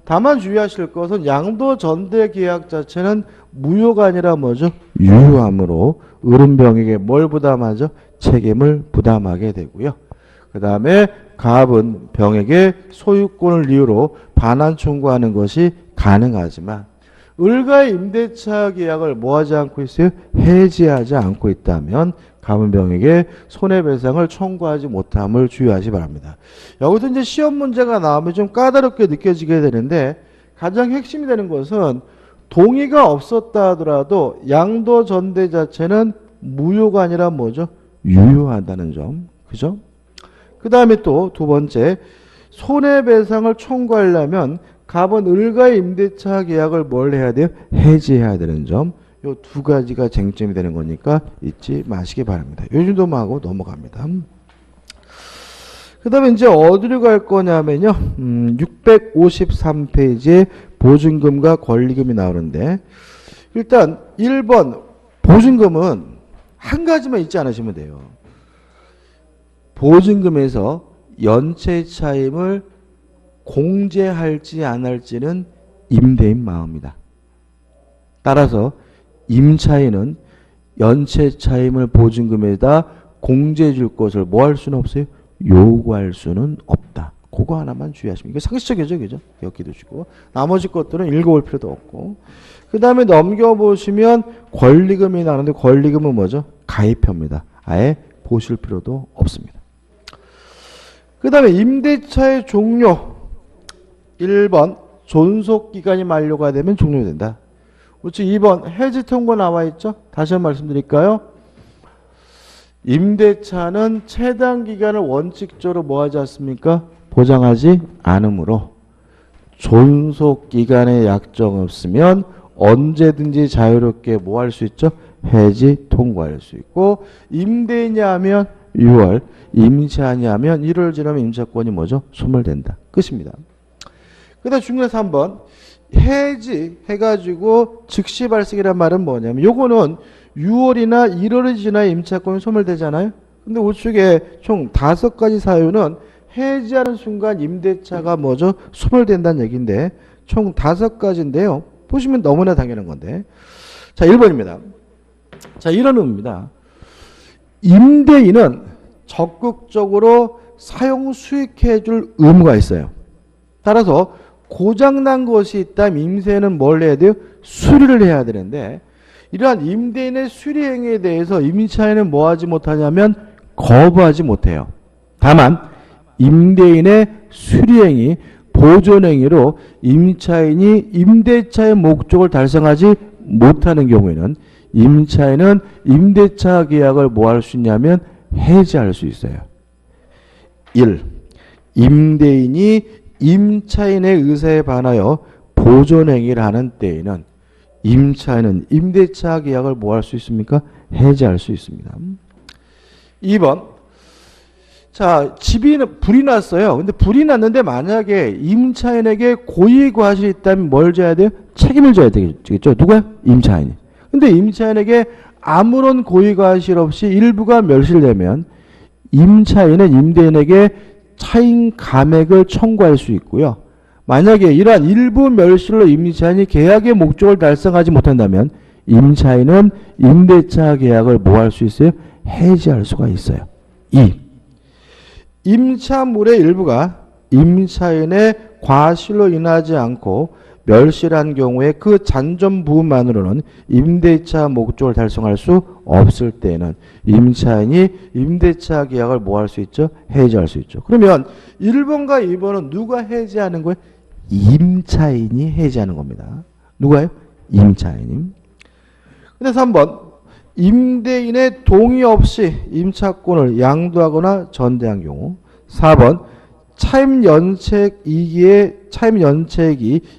다만 주의하실 것은 양도 전대 계약 자체는 무효가 아니라 뭐죠? 유효함으로 을은 병에게 뭘 부담하죠? 책임을 부담하게 되고요. 그 다음에 갑은 병에게 소유권을 이유로 반환 청구하는 것이 가능하지만 을과의 임대차 계약을 뭐 하지 않고 있어요? 해지하지 않고 있다면 갑은 병에게 손해배상을 청구하지 못함을 주의하시 바랍니다. 여기서 이제 시험 문제가 나오면 좀 까다롭게 느껴지게 되는데 가장 핵심이 되는 것은 동의가 없었다 하더라도 양도 전대 자체는 무효가 아니라 뭐죠? 유효하다는 점. 그죠? 그 다음에 또 두 번째, 손해배상을 청구하려면 갑은 을과의 임대차 계약을 뭘 해야 돼요? 해지해야 되는 점. 요 두 가지가 쟁점이 되는 거니까 잊지 마시기 바랍니다. 요 정도만 하고 넘어갑니다. 그 다음에 이제 어디로 갈 거냐면요. 653페이지에 보증금과 권리금이 나오는데 일단 1번 보증금은 한 가지만 잊지 않으시면 돼요. 보증금에서 연체 차임을 공제할지 안 할지는 임대인 마음이다. 따라서 임차인은 연체 차임을 보증금에다 공제해 줄 것을 뭐 할 수는 없어요? 요구할 수는 없다. 그거 하나만 주의하시면. 이게 상식적이죠, 그죠? 기억해 두시고. 나머지 것들은 읽어볼 필요도 없고. 그 다음에 넘겨보시면 권리금이 나오는데 권리금은 뭐죠? 가입표입니다. 아예 보실 필요도 없습니다. 그 다음에 임대차의 종료. 1번 존속기간이 만료가 되면 종료된다. 그렇지. 2번 해지 통고 나와 있죠. 다시 한번 말씀드릴까요? 임대차는 최단 기간을 원칙적으로 뭐 하지 않습니까? 보장하지 않으므로 존속기간에 약정 없으면 언제든지 자유롭게 뭐 할 수 있죠? 해지 통고할 수 있고, 임대인이 하면 6월, 임차인이 하면 1월 지나면 임차권이 뭐죠? 소멸된다. 끝입니다. 그 다음 중요한 3번 해지 해가지고 즉시 발생이란 말은 뭐냐면 요거는 6월이나 1월이 지나야 임차권이 소멸되잖아요. 근데 우측에 총 5가지 사유는 해지하는 순간 임대차가 뭐죠? 소멸된다는 얘기인데 총 5가지인데요. 보시면 너무나 당연한 건데. 자, 1번입니다. 자, 이런 의미입니다. 임대인은 적극적으로 사용 수익해 줄 의무가 있어요. 따라서 고장난 것이 있다면 임대인은 뭘 해야 돼요? 수리를 해야 되는데 이러한 임대인의 수리 행위에 대해서 임차인은 뭐 하지 못하냐면 거부하지 못해요. 다만 임대인의 수리 행위, 보존 행위로 임차인이 임대차의 목적을 달성하지 못하는 경우에는 임차인은 임대차 계약을 뭐 할 수 있냐면 해지할 수 있어요. 1. 임대인이 임차인의 의사에 반하여 보존행위를 하는 때에는 임차인은 임대차 계약을 뭐 할 수 있습니까? 해지할 수 있습니다. 2번. 자, 불이 났어요. 근데 불이 났는데 만약에 임차인에게 고의과실이 있다면 뭘 져야 돼요? 책임을 져야 되겠죠. 누가요? 임차인이. 근데 임차인에게 아무런 고의과실 없이 일부가 멸실되면 임차인은 임대인에게 차임 감액을 청구할 수 있고요. 만약에 이러한 일부 멸실로 임차인이 계약의 목적을 달성하지 못한다면 임차인은 임대차 계약을 뭐 할 수 있어요? 해지할 수가 있어요. 2. 임차물의 일부가 임차인의 과실로 인하지 않고 멸실한 경우에 그 잔존 부분만으로는 임대차 목적을 달성할 수 없을 때는 임차인이 임대차 계약을 뭐 할 수 있죠? 해지할 수 있죠. 그러면 1번과 2번은 누가 해지하는 거예요? 임차인이 해지하는 겁니다. 누가요? 임차인이. 근데 3번 임대인의 동의 없이 임차권을 양도하거나 전대한 경우. 4번 차임 연체액이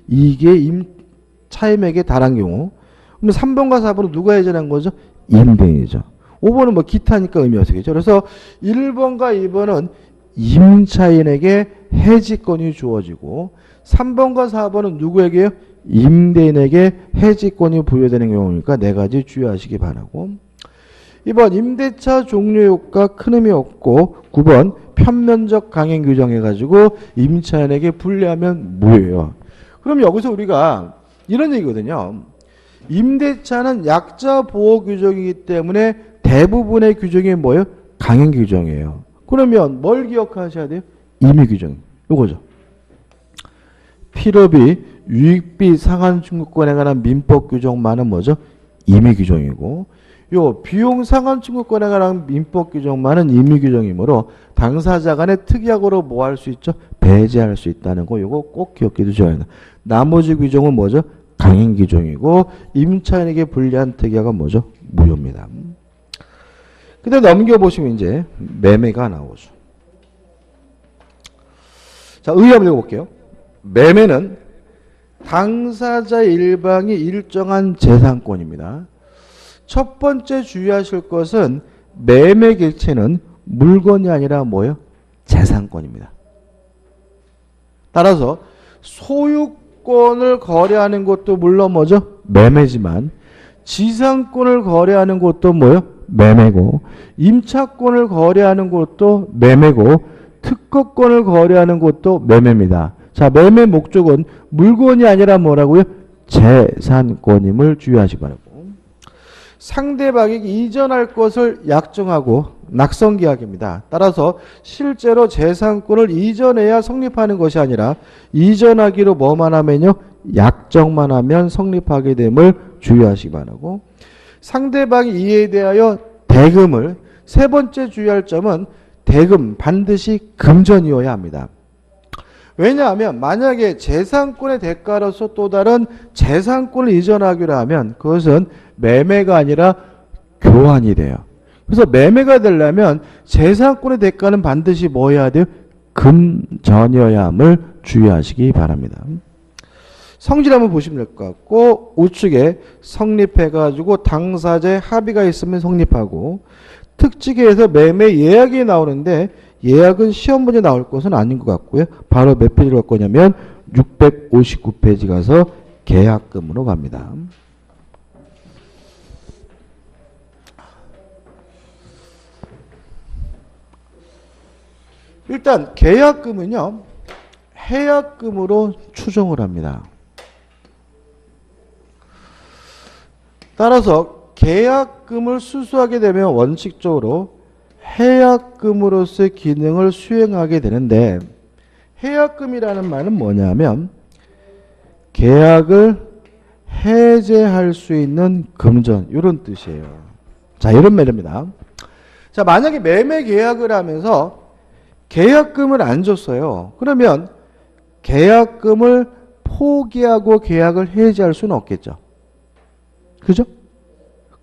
이익의 차임액에 달한 경우. 그럼 3번과 4번은 누가 해지하는 거죠? 임대인이죠. 5번은 뭐 기타니까 의미 없겠죠. 그래서 1번과 2번은 임차인에게 해지권이 주어지고 3번과 4번은 누구에게요? 임대인에게 해지권이 부여되는 경우니까 네 가지 주의하시기 바라고. 2번 임대차 종료 효과 큰 의미 없고 9번 편면적 강행 규정해가지고 임차인에게 불리하면 무효예요. 그럼 여기서 우리가 이런 얘기거든요. 임대차는 약자 보호 규정이기 때문에 대부분의 규정이 뭐예요? 강행 규정이에요. 그러면 뭘 기억하셔야 돼요? 임의 규정. 요거죠. 필요비, 유익비 상한 청구권에 관한 민법 규정만은 뭐죠? 임의 규정이고 요 비용 상한 청구권에 관한 민법 규정만은 임의 규정이므로 당사자 간에 특약으로 뭐 할 수 있죠? 배제할 수 있다는 거 요거 꼭 기억해 두셔야 돼요. 나머지 규정은 뭐죠? 강행 규정이고 임차인에게 불리한 특약은 뭐죠? 무효입니다. 근데 넘겨보시면 이제 매매가 나오죠. 자, 의의 한번 읽어볼게요. 매매는 당사자 일방이 일정한 재산권입니다. 첫 번째 주의하실 것은 매매 객체는 물건이 아니라 뭐예요? 재산권입니다. 따라서 소유권을 거래하는 것도 물론 뭐죠? 매매지만 지상권을 거래하는 것도 뭐예요? 매매고 임차권을 거래하는 것도 매매고 특허권을 거래하는 것도 매매입니다. 자, 매매 목적은 물건이 아니라 뭐라고요? 재산권임을 주의하시 바라고. 상대방이 이전할 것을 약정하고 낙성계약입니다. 따라서 실제로 재산권을 이전해야 성립하는 것이 아니라 이전하기로 뭐만 하면요? 약정만 하면 성립하게 됨을 주의하시기 바라고. 상대방이 이에 대하여 대금을 세 번째 주의할 점은 대금 반드시 금전이어야 합니다. 왜냐하면 만약에 재산권의 대가로서 또 다른 재산권을 이전하기로 하면 그것은 매매가 아니라 교환이 돼요. 그래서 매매가 되려면 재산권의 대가는 반드시 뭐 해야 돼요? 금전이어야 함을 주의하시기 바랍니다. 성질 한번 보시면 될 것 같고 우측에 성립해가지고 당사자의 합의가 있으면 성립하고 특징에서 매매 예약이 나오는데 예약은 시험 문제 나올 것은 아닌 것 같고요. 바로 몇 페이지로 갈 거냐면 659페이지 가서 계약금으로 갑니다. 일단 계약금은요. 해약금으로 추정을 합니다. 따라서 계약금을 수수하게 되면 원칙적으로 해약금으로서의 기능을 수행하게 되는데 해약금이라는 말은 뭐냐면 계약을 해제할 수 있는 금전 이런 뜻이에요. 자, 이런 말입니다. 자, 만약에 매매 계약을 하면서 계약금을 안 줬어요. 그러면 계약금을 포기하고 계약을 해지할 수는 없겠죠. 그죠?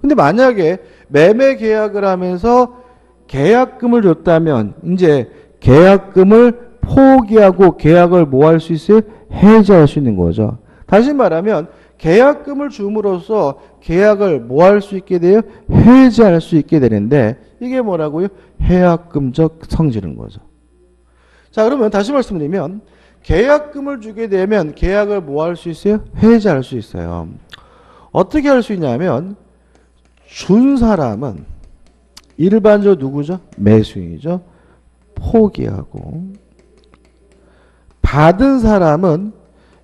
근데 만약에 매매 계약을 하면서 계약금을 줬다면 이제 계약금을 포기하고 계약을 뭐 할 수 있어요? 해지할 수 있는 거죠. 다시 말하면 계약금을 줌으로써 계약을 뭐 할 수 있게 돼요? 해지할 수 있게 되는데 이게 뭐라고요? 해약금적 성질인 거죠. 자, 그러면 다시 말씀드리면 계약금을 주게 되면 계약을 뭐 할 수 있어요? 해지할 수 있어요. 어떻게 할 수 있냐면 준 사람은 일반적으로 누구죠? 매수인이죠. 포기하고, 받은 사람은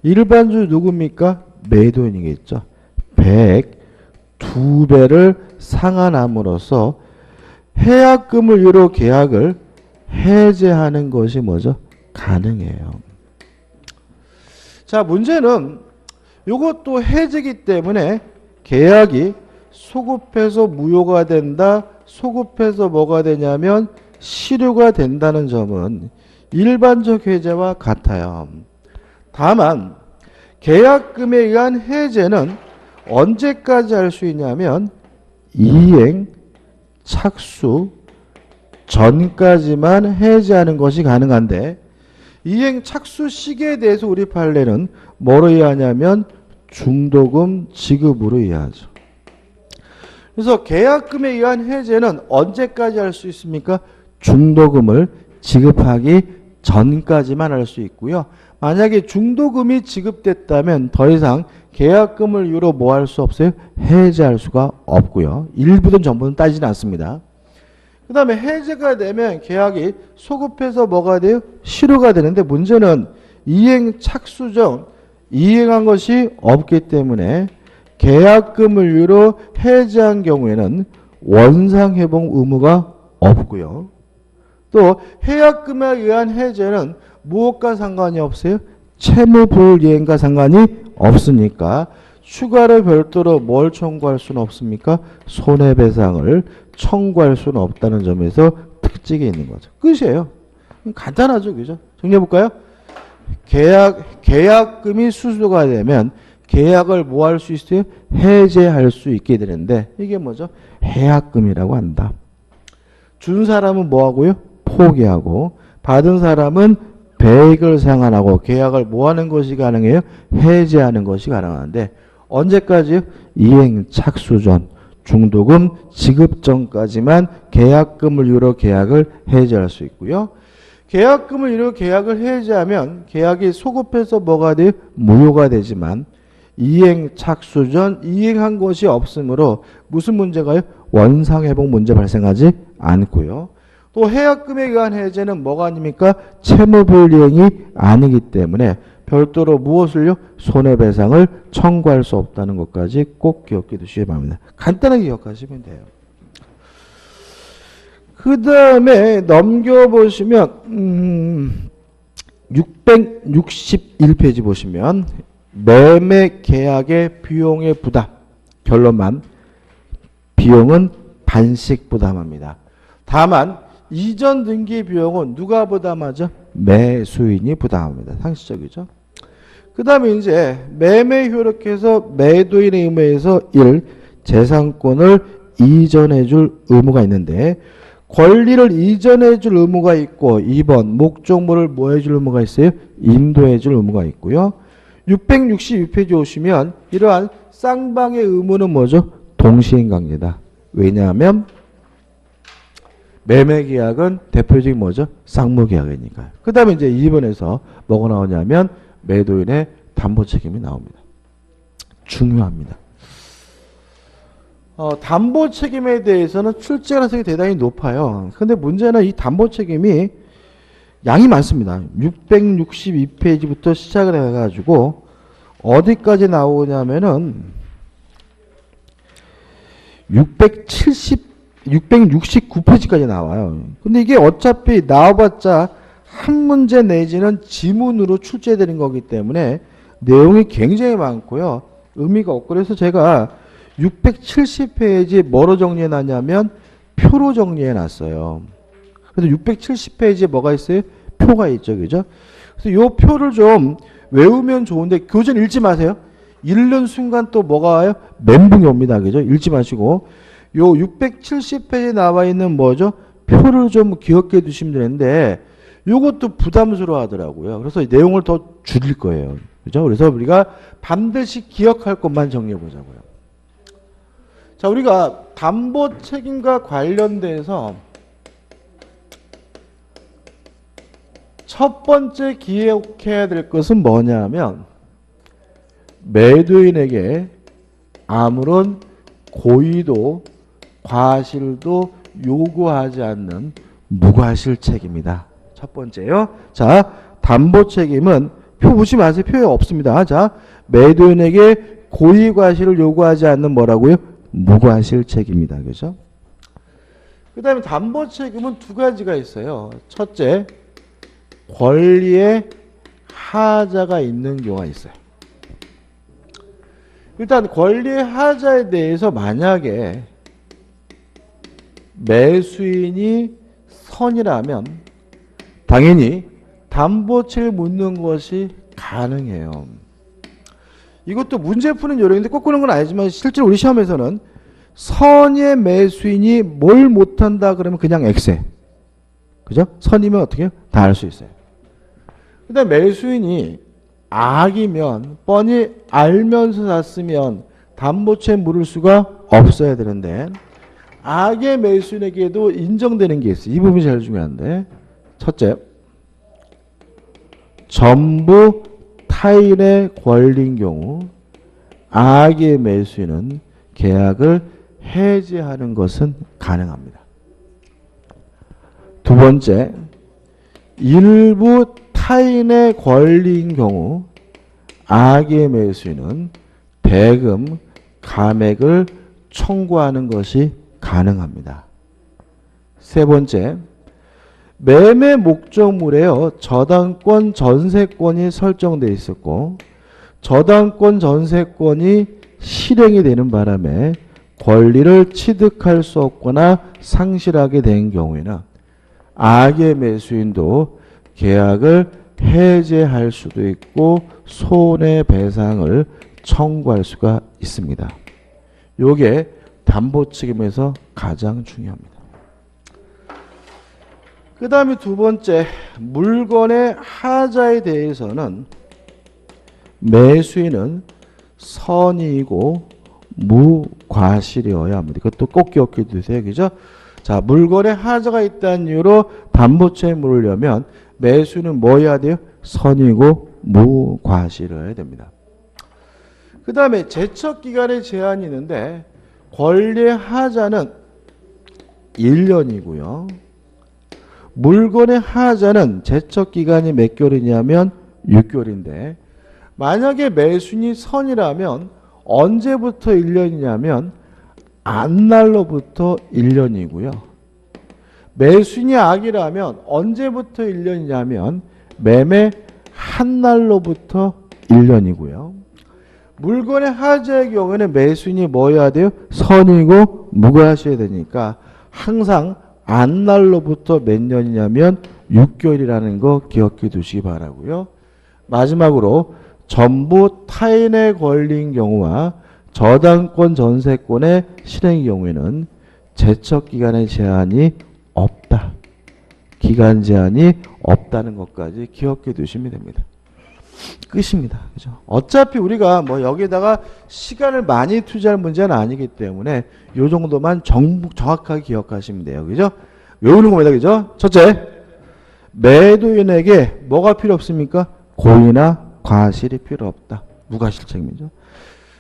일반적으로 누굽니까? 매도인이겠죠. 102배를 상환함으로써 해약금을 이유로 계약을 해제하는 것이 뭐죠? 가능해요. 자, 문제는 이것도 해제기 때문에 계약이 소급해서 무효가 된다. 소급해서 뭐가 되냐면 실효가 된다는 점은 일반적 해제와 같아요. 다만 계약금에 의한 해제는 언제까지 할 수 있냐면 이행 착수 전까지만 해제하는 것이 가능한데, 이행 착수 시기에 대해서 우리 판례는 뭐로 이해하냐면 중도금 지급으로 이해하죠. 그래서 계약금에 의한 해제는 언제까지 할 수 있습니까? 중도금을 지급하기 전까지만 할 수 있고요. 만약에 중도금이 지급됐다면 더 이상 계약금을 이유로 뭐 할 수 없어요? 해제할 수가 없고요. 일부든 전부는 따지진 않습니다. 그 다음에 해제가 되면 계약이 소급해서 뭐가 돼요? 실효가 되는데, 문제는 이행 착수 전 이행한 것이 없기 때문에 계약금을 이유로 해제한 경우에는 원상회복 의무가 없고요. 또 해약금에 의한 해제는 무엇과 상관이 없어요? 채무불이행과 상관이 없으니까 추가로 별도로 뭘 청구할 수는 없습니까? 손해배상을 청구할 수는 없다는 점에서 특징이 있는 거죠. 끝이에요. 간단하죠, 그죠? 정리해볼까요? 계약금이 수수가 되면 계약을 뭐 할 수 있어요? 해제할 수 있게 되는데, 이게 뭐죠? 해약금이라고 한다. 준 사람은 뭐 하고요? 포기하고, 받은 사람은 배액을 상환하고, 계약을 뭐 하는 것이 가능해요? 해제하는 것이 가능한데, 언제까지요? 이행 착수 전, 중도금 지급 전까지만 계약금을 이유로 계약을 해제할 수 있고요. 계약금을 이유로 계약을 해제하면 계약이 소급해서 뭐가 돼요? 무효가 되지만, 이행 착수 전 이행한 것이 없으므로 무슨 문제가요? 원상회복 문제 발생하지 않고요. 또 해약금에 의한 해제는 뭐가 아닙니까? 채무불이행이 아니기 때문에 별도로 무엇을요? 손해배상을 청구할 수 없다는 것까지 꼭 기억해 두시기 바랍니다. 간단하게 기억하시면 돼요. 그 다음에 넘겨보시면 661페이지 보시면 매매 계약의 비용의 부담, 결론만 비용은 반씩 부담합니다. 다만 이전 등기 비용은 누가 부담하죠? 매수인이 부담합니다. 상식적이죠. 그 다음에 이제 매매 효력해서 매도인의 의무에서 1. 재산권을 이전해 줄 의무가 있는데, 권리를 이전해 줄 의무가 있고, 2번 목적물을 뭐 해 줄 의무가 있어요? 인도해 줄 의무가 있고요. 662페이지 오시면 이러한 쌍방의 의무는 뭐죠? 동시행강제다. 왜냐하면 매매계약은 대표적인 뭐죠? 쌍무계약이니까요. 그 다음에 이제 2번에서 뭐가 나오냐면 매도인의 담보책임이 나옵니다. 중요합니다. 담보책임에 대해서는 출제 가능성이 대단히 높아요. 근데 문제는 이 담보책임이 양이 많습니다. 662페이지부터 시작을 해가지고 어디까지 나오냐면은 669페이지까지 나와요. 근데 이게 어차피 나와봤자 한 문제 내지는 지문으로 출제되는 거기 때문에 내용이 굉장히 많고요. 의미가 없고, 그래서 제가 670페이지 뭐로 정리해 놨냐면 표로 정리해 놨어요. 그래서 670페이지에 뭐가 있어요? 표가 있죠. 그죠? 그래서 이 표를 좀 외우면 좋은데 교재는 읽지 마세요. 읽는 순간 또 뭐가 와요? 멘붕이 옵니다. 그죠? 읽지 마시고 요 670페이지에 나와 있는 뭐죠? 표를 좀 기억해 두시면 되는데 요것도 부담스러워 하더라고요. 그래서 내용을 더 줄일 거예요. 그죠? 그래서 우리가 반드시 기억할 것만 정리해 보자고요. 자, 우리가 담보 책임과 관련돼서 첫 번째 기억해야 될 것은 뭐냐면 매도인에게 아무런 고의도 과실도 요구하지 않는 무과실 책임이다. 첫 번째요. 자, 담보 책임은 표 보지 마세요. 표에 없습니다. 자, 매도인에게 고의 과실을 요구하지 않는 뭐라고요? 무과실 책임이다. 그죠? 그 다음에 담보 책임은 두 가지가 있어요. 첫째, 권리의 하자가 있는 경우가 있어요. 일단 권리의 하자에 대해서 만약에 매수인이 선이라면 당연히 담보책을 묻는 것이 가능해요. 이것도 문제 푸는 요령인데 꼭 그런 건 아니지만 실제로 우리 시험에서는 선의 매수인이 뭘 못한다 그러면 그냥 X에. 그죠? 선이면 어떻게 해요? 다 알 수 있어요. 그 다음에 매수인이 악이면 뻔히 알면서 샀으면 담보채 물을 수가 없어야 되는데 악의 매수인에게도 인정되는 게 있어요. 이 부분이 제일 중요한데 첫째, 전부 타인의 권리인 경우 악의 매수인은 계약을 해지하는 것은 가능합니다. 두 번째, 일부 타인의 권리인 경우 악의 매수인은 대금, 감액을 청구하는 것이 가능합니다. 세 번째, 매매 목적물에요. 저당권, 전세권이 설정되어 있었고 저당권, 전세권이 실행이 되는 바람에 권리를 취득할 수 없거나 상실하게 된 경우에는 악의 매수인도 계약을 해제할 수도 있고 손해배상을 청구할 수가 있습니다. 요게 담보 책임에서 가장 중요합니다. 그 다음에 두 번째, 물건의 하자에 대해서는 매수인은 선이고 무과실이어야 합니다. 이것도 꼭 기억해 두세요. 그죠? 자, 물건에 하자가 있다는 이유로 담보채에 물으려면 매수는 뭐 해야 돼요? 선이고 무과실이어야 됩니다. 그 다음에 제척기간의 제한이 있는데 권리의 하자는 1년이고요. 물건의 하자는 제척기간이 몇 개월이냐면 6개월인데 만약에 매수인이 선이라면 언제부터 1년이냐면 안날로부터 1년이고요. 매수인이 악이라면 언제부터 1년이냐면 매매 한 날로부터 1년이고요. 물건의 하자의 경우에는 매수인이 뭐 해야 돼요? 선이고 무과하셔야 되니까 항상 안날로부터 몇 년이냐면 6개월이라는 거 기억해 두시기 바라고요. 마지막으로 전부 타인의 권리인 경우와 저당권 전세권의 실행의 경우에는 제척기간의 제한이 없다. 기간 제한이 없다는 것까지 기억해 두시면 됩니다. 끝입니다. 그죠? 어차피 우리가 뭐 여기다가 시간을 많이 투자할 문제는 아니기 때문에 요 정도만 정확하게 기억하시면 돼요. 그죠? 외우는 겁니다. 그죠? 첫째, 매도인에게 뭐가 필요 없습니까? 고의나 과실이 필요 없다. 무과실 책임이죠.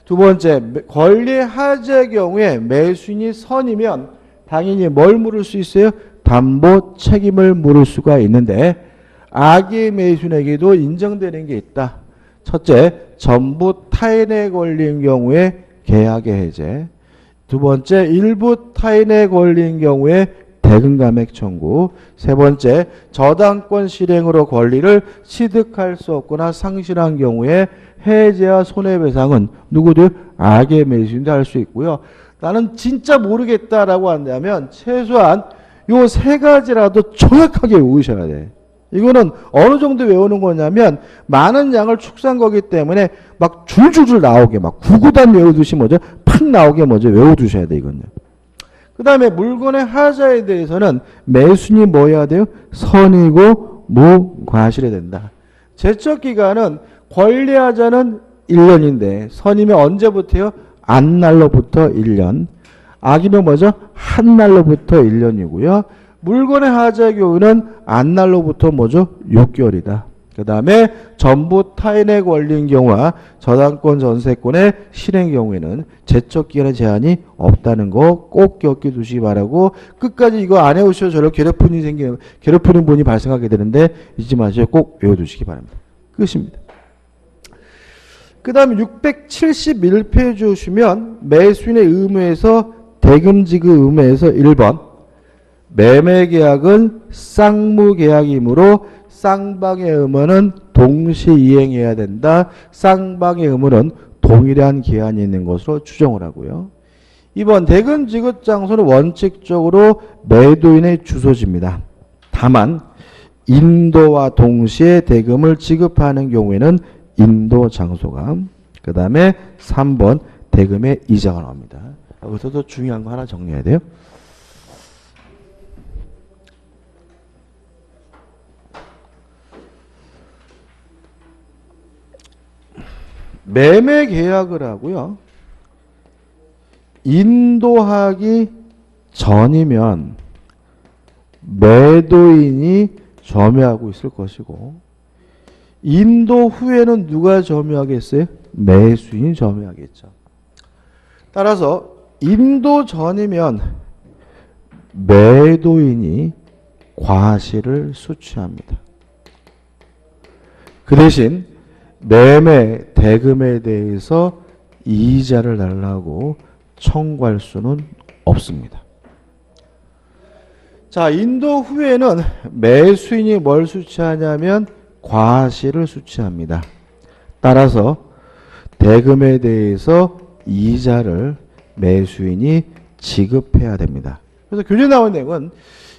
두 번째, 권리의 하자의 경우에 매수인이 선이면 당연히 뭘 물을 수 있어요? 담보 책임을 물을 수가 있는데 악의 매수인에게도 인정되는 게 있다. 첫째, 전부 타인의 권리인 경우에 계약의 해제. 두 번째, 일부 타인의 권리인 경우에 대금 감액 청구. 세 번째, 저당권 실행으로 권리를 취득할 수 없거나 상실한 경우에 해제와 손해배상은 누구들? 악의 매수인도 할 수 있고요. 나는 진짜 모르겠다라고 한다면 최소한 요 세 가지라도 정확하게 외우셔야 돼. 이거는 어느 정도 외우는 거냐면 많은 양을 축소한 거기 때문에 막 줄줄줄 나오게 막 구구단 외우듯이 뭐죠? 팍 나오게 뭐죠? 외워두셔야 돼 이건요. 그 다음에 물건의 하자에 대해서는 매수인이 뭐 해야 돼요? 선이고 무과실해야 된다. 제척기간은 권리하자는 1년인데 선이면 언제부터요? 안날로부터 1년. 악이면 뭐죠? 한날로부터 1년이고요. 물건의 하자의 경우는 안날로부터 뭐죠? 6개월이다. 그 다음에 전부 타인의 권리인 경우와 저당권 전세권의 실행 경우에는 제척기간의 제한이 없다는 거 꼭 기억해 두시기 바라고 끝까지 이거 안 해오셔서 저런 괴롭히는 분이 발생하게 되는데 잊지 마시고 꼭 외워두시기 바랍니다. 끝입니다. 그 다음에 671페이지 오시면 매수인의 의무에서 대금지급 의무에서 1번 매매계약은 쌍무계약이므로 쌍방의 의무는 동시에 이행해야 된다. 쌍방의 의무는 동일한 기한이 있는 것으로 추정을 하고요. 2번 대금 지급 장소는 원칙적으로 매도인의 주소지입니다. 다만 인도와 동시에 대금을 지급하는 경우에는 인도 장소가 그 다음에 3번 대금의 이자가 나옵니다. 여기서도 중요한 거 하나 정리해야 돼요. 매매 계약을 하고요. 인도하기 전이면 매도인이 점유하고 있을 것이고 인도 후에는 누가 점유하겠어요? 매수인이 점유하겠죠. 따라서 인도 전이면 매도인이 과실을 수취합니다. 그 대신 매매 대금에 대해서 이자를 달라고 청구할 수는 없습니다. 자, 인도 후에는 매수인이 뭘 수취하냐면 과실을 수취합니다. 따라서 대금에 대해서 이자를 매수인이 지급해야 됩니다. 그래서 교재 나온 내용은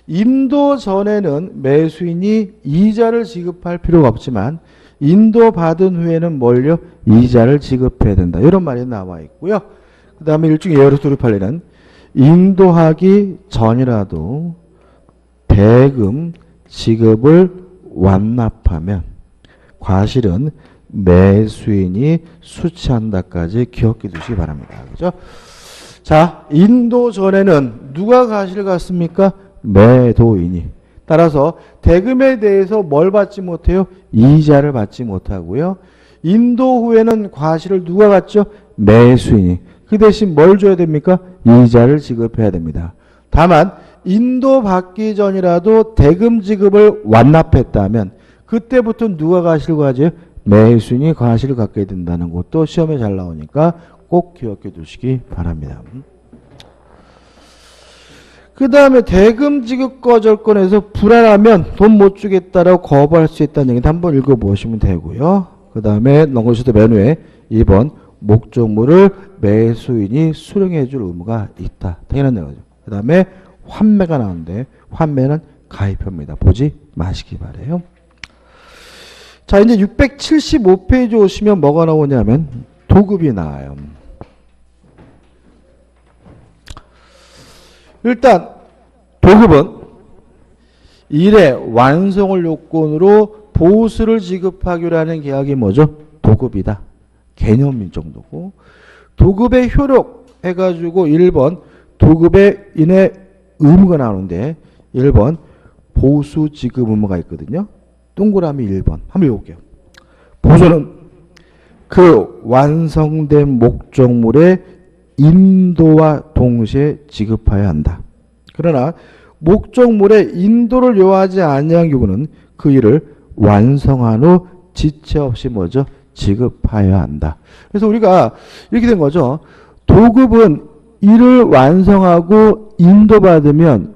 인도 전에는 매수인이 이자를 지급할 필요가 없지만 인도 받은 후에는 뭘요? 이자를 지급해야 된다. 이런 말이 나와 있고요. 그 다음에 일종의 예외로 돌입하려는 인도하기 전이라도 대금 지급을 완납하면 과실은 매수인이 수취한다까지 기억해 두시기 바랍니다. 그죠? 자, 인도 전에는 누가 과실을 갖습니까? 매도인이. 따라서 대금에 대해서 뭘 받지 못해요? 이자를 받지 못하고요. 인도 후에는 과실을 누가 갖죠? 매수인이. 그 대신 뭘 줘야 됩니까? 이자를 지급해야 됩니다. 다만 인도 받기 전이라도 대금 지급을 완납했다면 그때부터 누가 과실을 가져요? 매수인이 과실을 갖게 된다는 것도 시험에 잘 나오니까 꼭 기억해 두시기 바랍니다. 그 다음에 대금 지급 거절권에서 불안하면 돈 못 주겠다라고 거부할 수 있다는 얘기도 한번 읽어보시면 되고요. 그 다음에 넘겨주셔도 맨 위에 2번 목적물을 매수인이 수령해 줄 의무가 있다. 당연한 얘기죠. 그 다음에 환매가 나오는데 환매는 가입표입니다. 보지 마시기 바래요. 자, 이제 675페이지 오시면 뭐가 나오냐면 도급이 나와요. 일단 도급은 일의 완성을 요건으로 보수를 지급하기로 하는 계약이 뭐죠? 도급이다. 개념인 정도고 도급의 효력 해가지고 1번 도급의 인의 의무가 나오는데 1번 보수 지급 의무가 있거든요. 동그라미 1번 한번 읽어볼게요. 보수는 그 완성된 목적물의 인도와 동시에 지급해야 한다. 그러나 목적물의 인도를 요하지 아니한 경우는 그 일을 완성한 후 지체 없이 뭐죠? 지급해야 한다. 그래서 우리가 이렇게 된 거죠. 도급은 일을 완성하고 인도받으면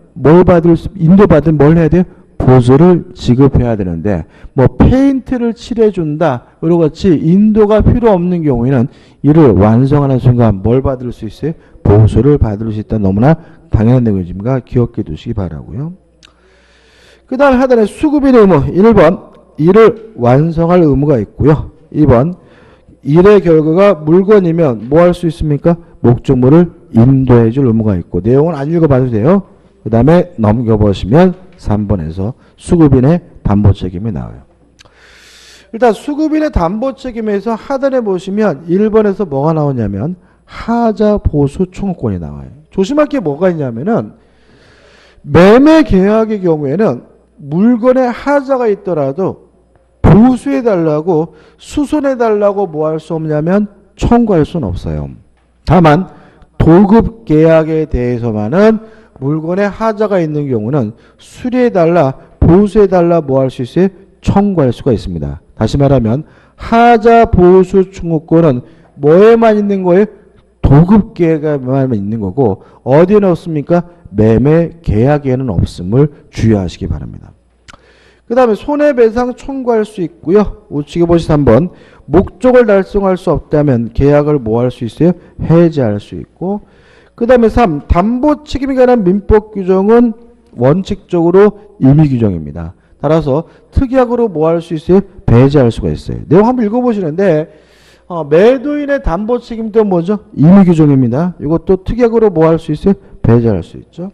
인도받으면 뭘 해야 돼요? 보수를 지급해야 되는데 뭐 페인트를 칠해준다 이와 같이 인도가 필요 없는 경우에는 이를 완성하는 순간 뭘 받을 수 있어요? 보수를 받을 수 있다. 너무나 당연한 내용이니까 기억해 두시기 바라고요. 그 다음 하단에 수급인의 의무 1번 일을 완성할 의무가 있고요. 2번 일의 결과가 물건이면 뭐 할 수 있습니까? 목적물을 인도해 줄 의무가 있고 내용은 안 읽어봐도 돼요. 그 다음에 넘겨보시면 3번에서 수급인의 담보 책임이 나와요. 일단 수급인의 담보 책임에서 하단에 보시면 1번에서 뭐가 나오냐면 하자 보수 청구권이 나와요. 조심할 게 뭐가 있냐면은 매매 계약의 경우에는 물건에 하자가 있더라도 보수해달라고 수선해달라고 뭐 할 수 없냐면 청구할 수는 없어요. 다만 도급 계약에 대해서만은 물건에 하자가 있는 경우는 수리해달라, 보수해달라 뭐 할 수 있어요? 청구할 수가 있습니다. 다시 말하면 하자 보수 청구권은 뭐에만 있는 거예요? 도급 계약에만 있는 거고 어디에는 없습니까? 매매 계약에는 없음을 주의하시기 바랍니다. 그 다음에 손해배상 청구할 수 있고요. 우측에 보시면 한번 목적을 달성할 수 없다면 계약을 뭐 할 수 있어요? 해지할 수 있고 그 다음에 3. 담보 책임에 관한 민법 규정은 원칙적으로 임의 규정입니다. 따라서 특약으로 뭐 할 수 있어요? 배제할 수가 있어요. 내용 한번 읽어보시는데 매도인의 담보 책임도 뭐죠? 임의 규정입니다. 이것도 특약으로 뭐 할 수 있어요? 배제할 수 있죠.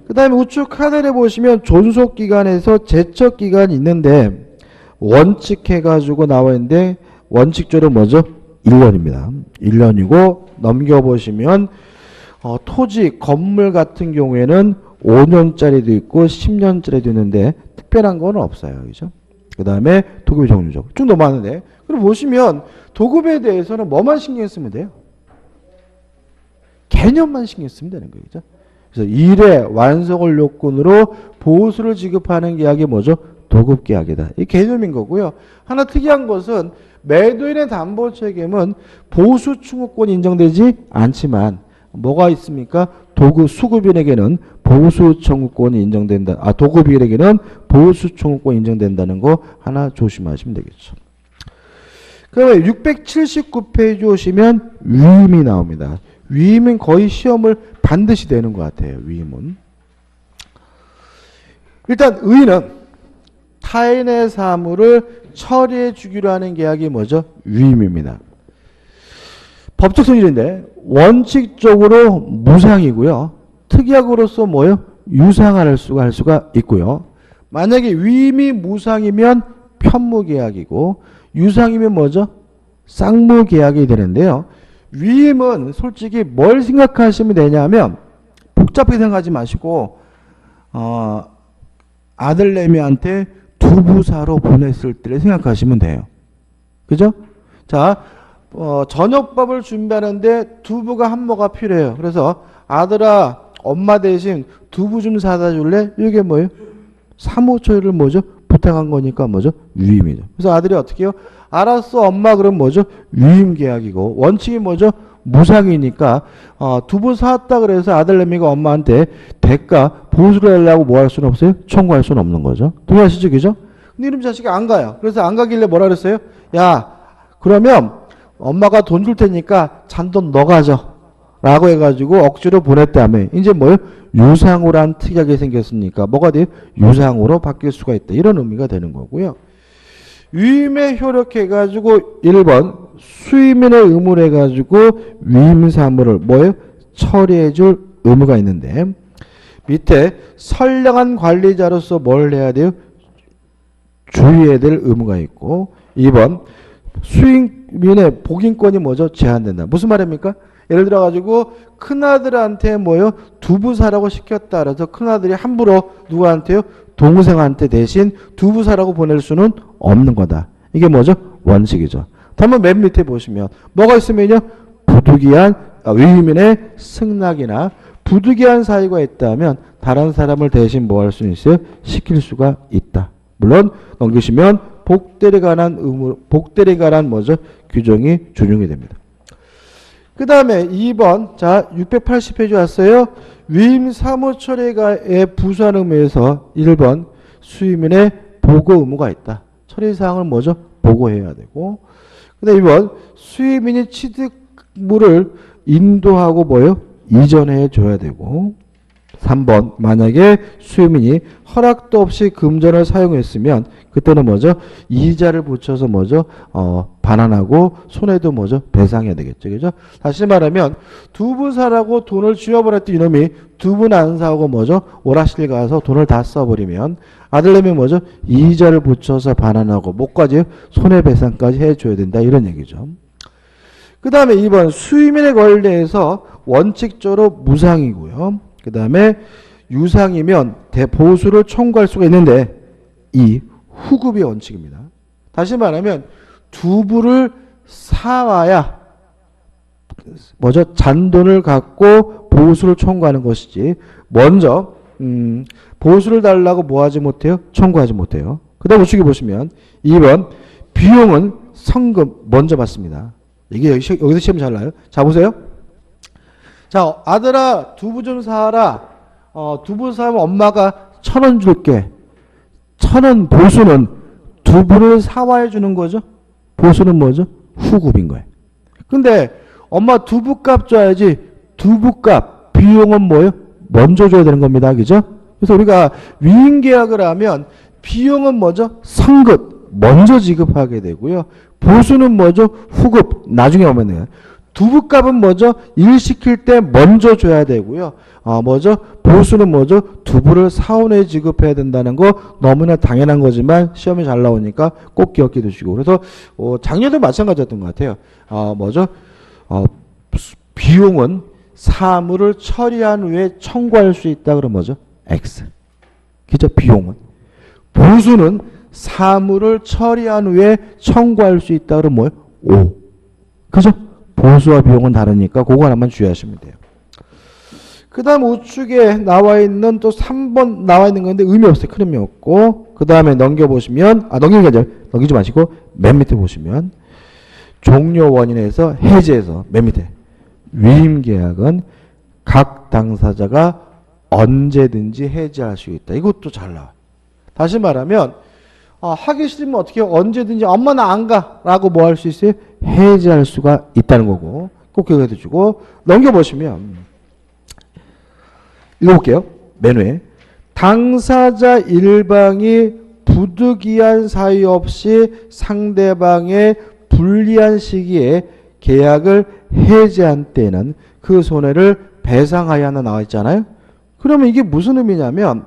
그 다음에 우측 하단에 보시면 존속기간에서 제척기간이 있는데 원칙해가지고 나와 있는데 원칙적으로 뭐죠? 1년입니다. 1년이고 넘겨보시면 토지, 건물 같은 경우에는 5년짜리도 있고 10년짜리도 있는데 특별한 건 없어요. 그죠? 그 다음에 도급의 종류죠. 쭉 넘어가는데 그럼 보시면 도급에 대해서는 뭐만 신경 쓰면 돼요? 개념만 신경 쓰면 되는 거예요. 그죠? 그래서 일의 완성을 요건으로 보수를 지급하는 계약이 뭐죠? 도급 계약이다. 이 개념인 거고요. 하나 특이한 것은 매도인의 담보 책임은 보수 충고권이 인정되지 않지만 뭐가 있습니까? 도급 수급인에게는 보수 청구권이 인정된다. 도급인에게는 보수 청구권이 인정된다는 거 하나 조심하시면 되겠죠. 그다음에 679페이지 오시면 위임이 나옵니다. 위임은 거의 시험을 반드시 되는 것 같아요. 위임은. 일단 의는 타인의 사물을 처리해 주기로 하는 계약이 뭐죠? 위임입니다. 법적 성질인데 원칙적으로 무상이고요. 특약으로서 뭐요? 유상할 수가 있고요. 만약에 위임이 무상이면 편무계약이고 유상이면 뭐죠? 쌍무계약이 되는데요. 위임은 솔직히 뭘 생각하시면 되냐면 복잡하게 생각하지 마시고 아들내미한테 두부사로 보냈을 때를 생각하시면 돼요. 그죠? 자, 저녁밥을 준비하는데 두부가 한 모가 필요해요. 그래서 아들아, 엄마 대신 두부 좀 사다 줄래? 이게 뭐예요? 사무처리를 뭐죠? 부탁한 거니까 뭐죠? 위임이죠. 그래서 아들이 어떻게 해요? 알았어, 엄마. 그럼 뭐죠? 위임 계약이고 원칙이 뭐죠? 무상이니까 두부 사왔다 그래서 아들내미가 엄마한테 대가 보수를 하려고 뭐 할 수는 없어요? 청구할 수는 없는 거죠. 동의하시죠? 그죠? 근데 이놈 자식이 안 가요. 그래서 안 가길래 뭐라 그랬어요? 야, 그러면 엄마가 돈 줄 테니까 잔돈 너 가져 라고 해가지고 억지로 보냈다며 이제 뭐요? 유상으로 한 특약이 생겼으니까 뭐가 돼요? 유상으로 바뀔 수가 있다. 이런 의미가 되는 거고요. 위임에 효력해가지고 1번 수임인의 의무를 해가지고 위임 사무를 뭐예요? 처리해줄 의무가 있는데 밑에 선량한 관리자로서 뭘 해야 돼요? 주의해야 될 의무가 있고 2번 수임인의 복인권이 뭐죠? 제한된다. 무슨 말입니까? 예를 들어 가지고 큰아들한테 뭐요? 두부 사라고 시켰다. 그래서 큰아들이 함부로 누구한테요? 동생한테 대신 두부 사라고 보낼 수는 없는 거다. 이게 뭐죠? 원칙이죠. 다만 맨 밑에 보시면 뭐가 있으면요? 부득이한 위임인의 승낙이나 부득이한 사유가 있다면 다른 사람을 대신 뭐 할 수 있어요? 시킬 수가 있다. 물론 넘기시면 복대에 관한 의무, 복대에 관한 뭐죠? 규정이 준용이 됩니다. 그 다음에 2번, 자, 680페이지 왔어요. 위임 사무처리가의 부수한 의무에서 1번, 수임인의 보고 의무가 있다. 처리사항을 뭐죠? 보고해야 되고. 그 다음에 2번, 수임인이 취득물을 인도하고 뭐요? 이전해 줘야 되고. 3번, 만약에 수임인이 허락도 없이 금전을 사용했으면 그때는 뭐죠? 이자를 붙여서 뭐죠? 반환하고 손해도 뭐죠? 배상해야 되겠죠. 그죠? 다시 말하면 두부 사라고 돈을 쥐어버렸던 이놈이 두부는 안 사고 뭐죠? 오락실 가서 돈을 다 써버리면 아들내미 뭐죠? 이자를 붙여서 반환하고 뭐까지? 손해배상까지 해줘야 된다. 이런 얘기죠. 그 다음에 2번, 수임인의 권리에서 원칙적으로 무상이고요. 그 다음에 유상이면 대보수를 청구할 수가 있는데 이 후급의 원칙입니다. 다시 말하면 두부를 사와야 먼저 잔돈을 갖고 보수를 청구하는 것이지 먼저 보수를 달라고 뭐 하지 못해요? 청구하지 못해요. 그 다음 우측에 보시면 2번 비용은 성금 먼저 받습니다. 이게 여기서 시험 잘 나요. 자 보세요. 자 아들아 두부 좀 사라. 두부 사면 엄마가 1,000원 줄게. 1,000원 보수는 두부를 사와야 주는 거죠. 보수는 뭐죠? 후급인 거예요. 근데 엄마 두부값 줘야지. 두부값 비용은 뭐예요? 먼저 줘야 되는 겁니다. 그죠? 그래서 우리가 위임계약을 하면 비용은 뭐죠? 성급 먼저 지급하게 되고요. 보수는 뭐죠? 후급 나중에 오면 돼요. 두부값은 뭐죠? 일 시킬 때 먼저 줘야 되고요. 뭐죠? 보수는 뭐죠? 두부를 사원에 지급해야 된다는 거 너무나 당연한 거지만 시험에 잘 나오니까 꼭 기억해 두시고. 그래서 작년도 마찬가지였던 것 같아요. 뭐죠? 비용은 사물을 처리한 후에 청구할 수 있다 그러면 뭐죠? X. 그죠? 비용은. 보수는 사물을 처리한 후에 청구할 수 있다 그러면 뭐예요? O. 그죠? 보수와 비용은 다르니까 그거 하나만 주의하시면 돼요. 그 다음 우측에 나와 있는 또 3번 나와 있는 건데 의미 없어요. 큰 의미 없고. 그 다음에 넘겨보시면, 넘기지 마시고 맨 밑에 보시면 종료 원인에서 해지해서 맨 밑에 위임계약은 각 당사자가 언제든지 해지할 수 있다. 이것도 잘 나와요. 다시 말하면 하기 싫으면 어떻게 해요? 언제든지 엄마 나 안 가 라고 뭐 할 수 있어요? 해지할 수가 있다는 거고 꼭 기억해 두시고 넘겨보시면 읽어볼게요. 맨 위에 당사자 일방이 부득이한 사유 없이 상대방의 불리한 시기에 계약을 해지한 때는 그 손해를 배상하여야 하나 나와 있잖아요. 그러면 이게 무슨 의미냐면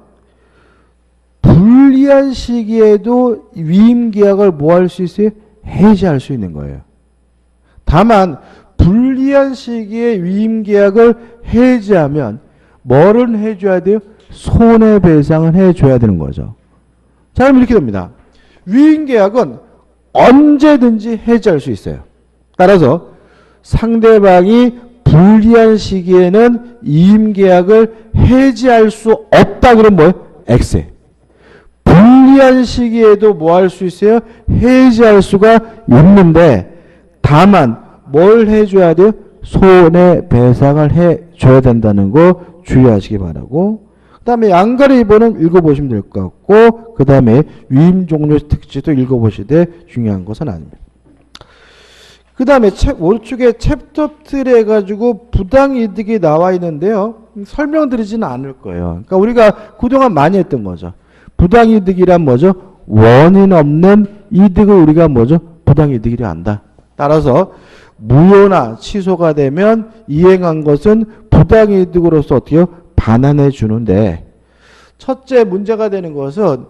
불리한 시기에도 위임계약을 뭐 할 수 있어요? 해지할 수 있는 거예요. 다만 불리한 시기에 위임계약을 해지하면 뭐를 해줘야 돼요? 손해배상을 해줘야 되는 거죠. 자 그럼 이렇게 됩니다. 위임계약은 언제든지 해지할 수 있어요. 따라서 상대방이 불리한 시기에는 위임계약을 해지할 수 없다 그러면 뭐예요? X. 불리한 시기에도 뭐 할 수 있어요? 해지할 수가 있는데 다만 뭘 해줘야 돼요? 손해배상을 해줘야 된다는 거 주의하시기 바라고 그 다음에 양가리 2번은 읽어보시면 될 것 같고 그 다음에 위임 종료 특징도 읽어보시되 중요한 것은 아닙니다. 그 다음에 오른쪽에 챕터 틀에 해가지고 부당이득이 나와 있는데요. 설명드리지는 않을 거예요. 그러니까 우리가 그동안 많이 했던 거죠. 부당이득이란 뭐죠? 원인 없는 이득을 우리가 뭐죠? 부당이득이라 한다. 따라서 무효나 취소가 되면 이행한 것은 부당이득으로서 어떻게 해요? 반환해 주는데 첫째 문제가 되는 것은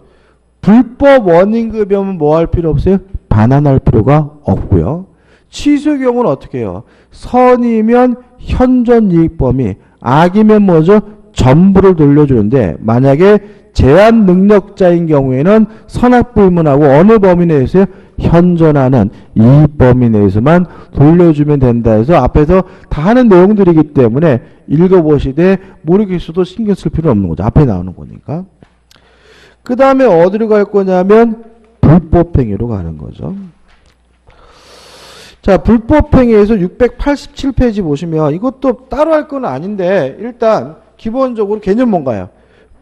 불법 원인급여면 뭐 할 필요 없어요? 반환할 필요가 없고요. 취소 경우는 어떻게 해요? 선이면 현존이익 범위, 악이면 뭐죠? 전부를 돌려주는데 만약에 제한 능력자인 경우에는 선악부 의문하고 어느 범위 내에서요? 현존하는 이 범위 내에서만 돌려주면 된다 해서 앞에서 다 하는 내용들이기 때문에 읽어보시되 모르겠어도 신경 쓸 필요 없는 거죠. 앞에 나오는 거니까. 그 다음에 어디로 갈 거냐면 불법행위로 가는 거죠. 자, 불법행위에서 687페이지 보시면 이것도 따로 할 건 아닌데 일단 기본적으로 개념 뭔가요?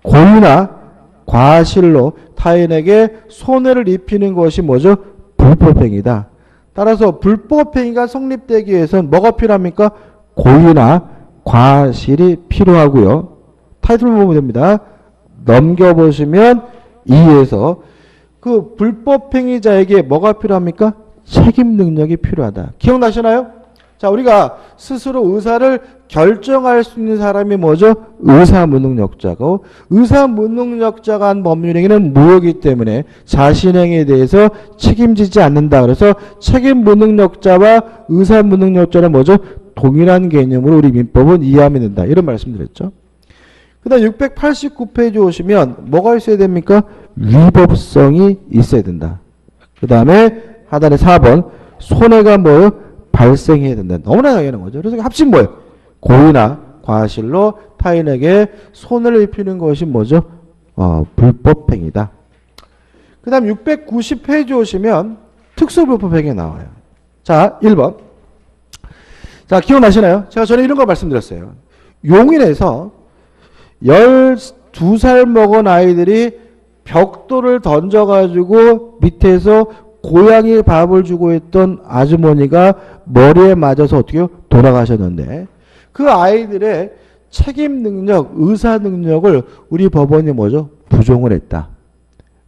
고의나 과실로 타인에게 손해를 입히는 것이 뭐죠? 불법행위다. 따라서 불법행위가 성립되기 위해서는 뭐가 필요합니까? 고의나 과실이 필요하고요. 타이틀 보면 됩니다. 넘겨보시면 2에서 그 불법행위자에게 뭐가 필요합니까? 책임 능력이 필요하다. 기억나시나요? 자, 우리가 스스로 의사를 결정할 수 있는 사람이 뭐죠? 의사무능력자고 의사무능력자가 한 법률행위는 무효이기 때문에 자신행위에 대해서 책임지지 않는다. 그래서 책임무능력자와 의사무능력자는 뭐죠? 동일한 개념으로 우리 민법은 이해하면 된다. 이런 말씀드렸죠. 그 다음 689페이지 오시면 뭐가 있어야 됩니까? 위법성이 있어야 된다. 그 다음에 하단에 4번 손해가 뭐예요? 발생해야 된다. 너무나 당연한 거죠. 그래서 합친 뭐예요? 고의나 과실로 타인에게 손해를 입히는 것이 뭐죠? 불법행위다. 그 다음 690페이지 오시면 특수불법행위 나와요. 자, 1번. 자, 기억나시나요? 제가 전에 이런 거 말씀드렸어요. 용인에서 12살 먹은 아이들이 벽돌을 던져가지고 밑에서 고양이 밥을 주고 있던 아주머니가 머리에 맞아서 어떻게 돌아가셨는데 그 아이들의 책임 능력, 의사 능력을 우리 법원이 뭐죠? 부정을 했다.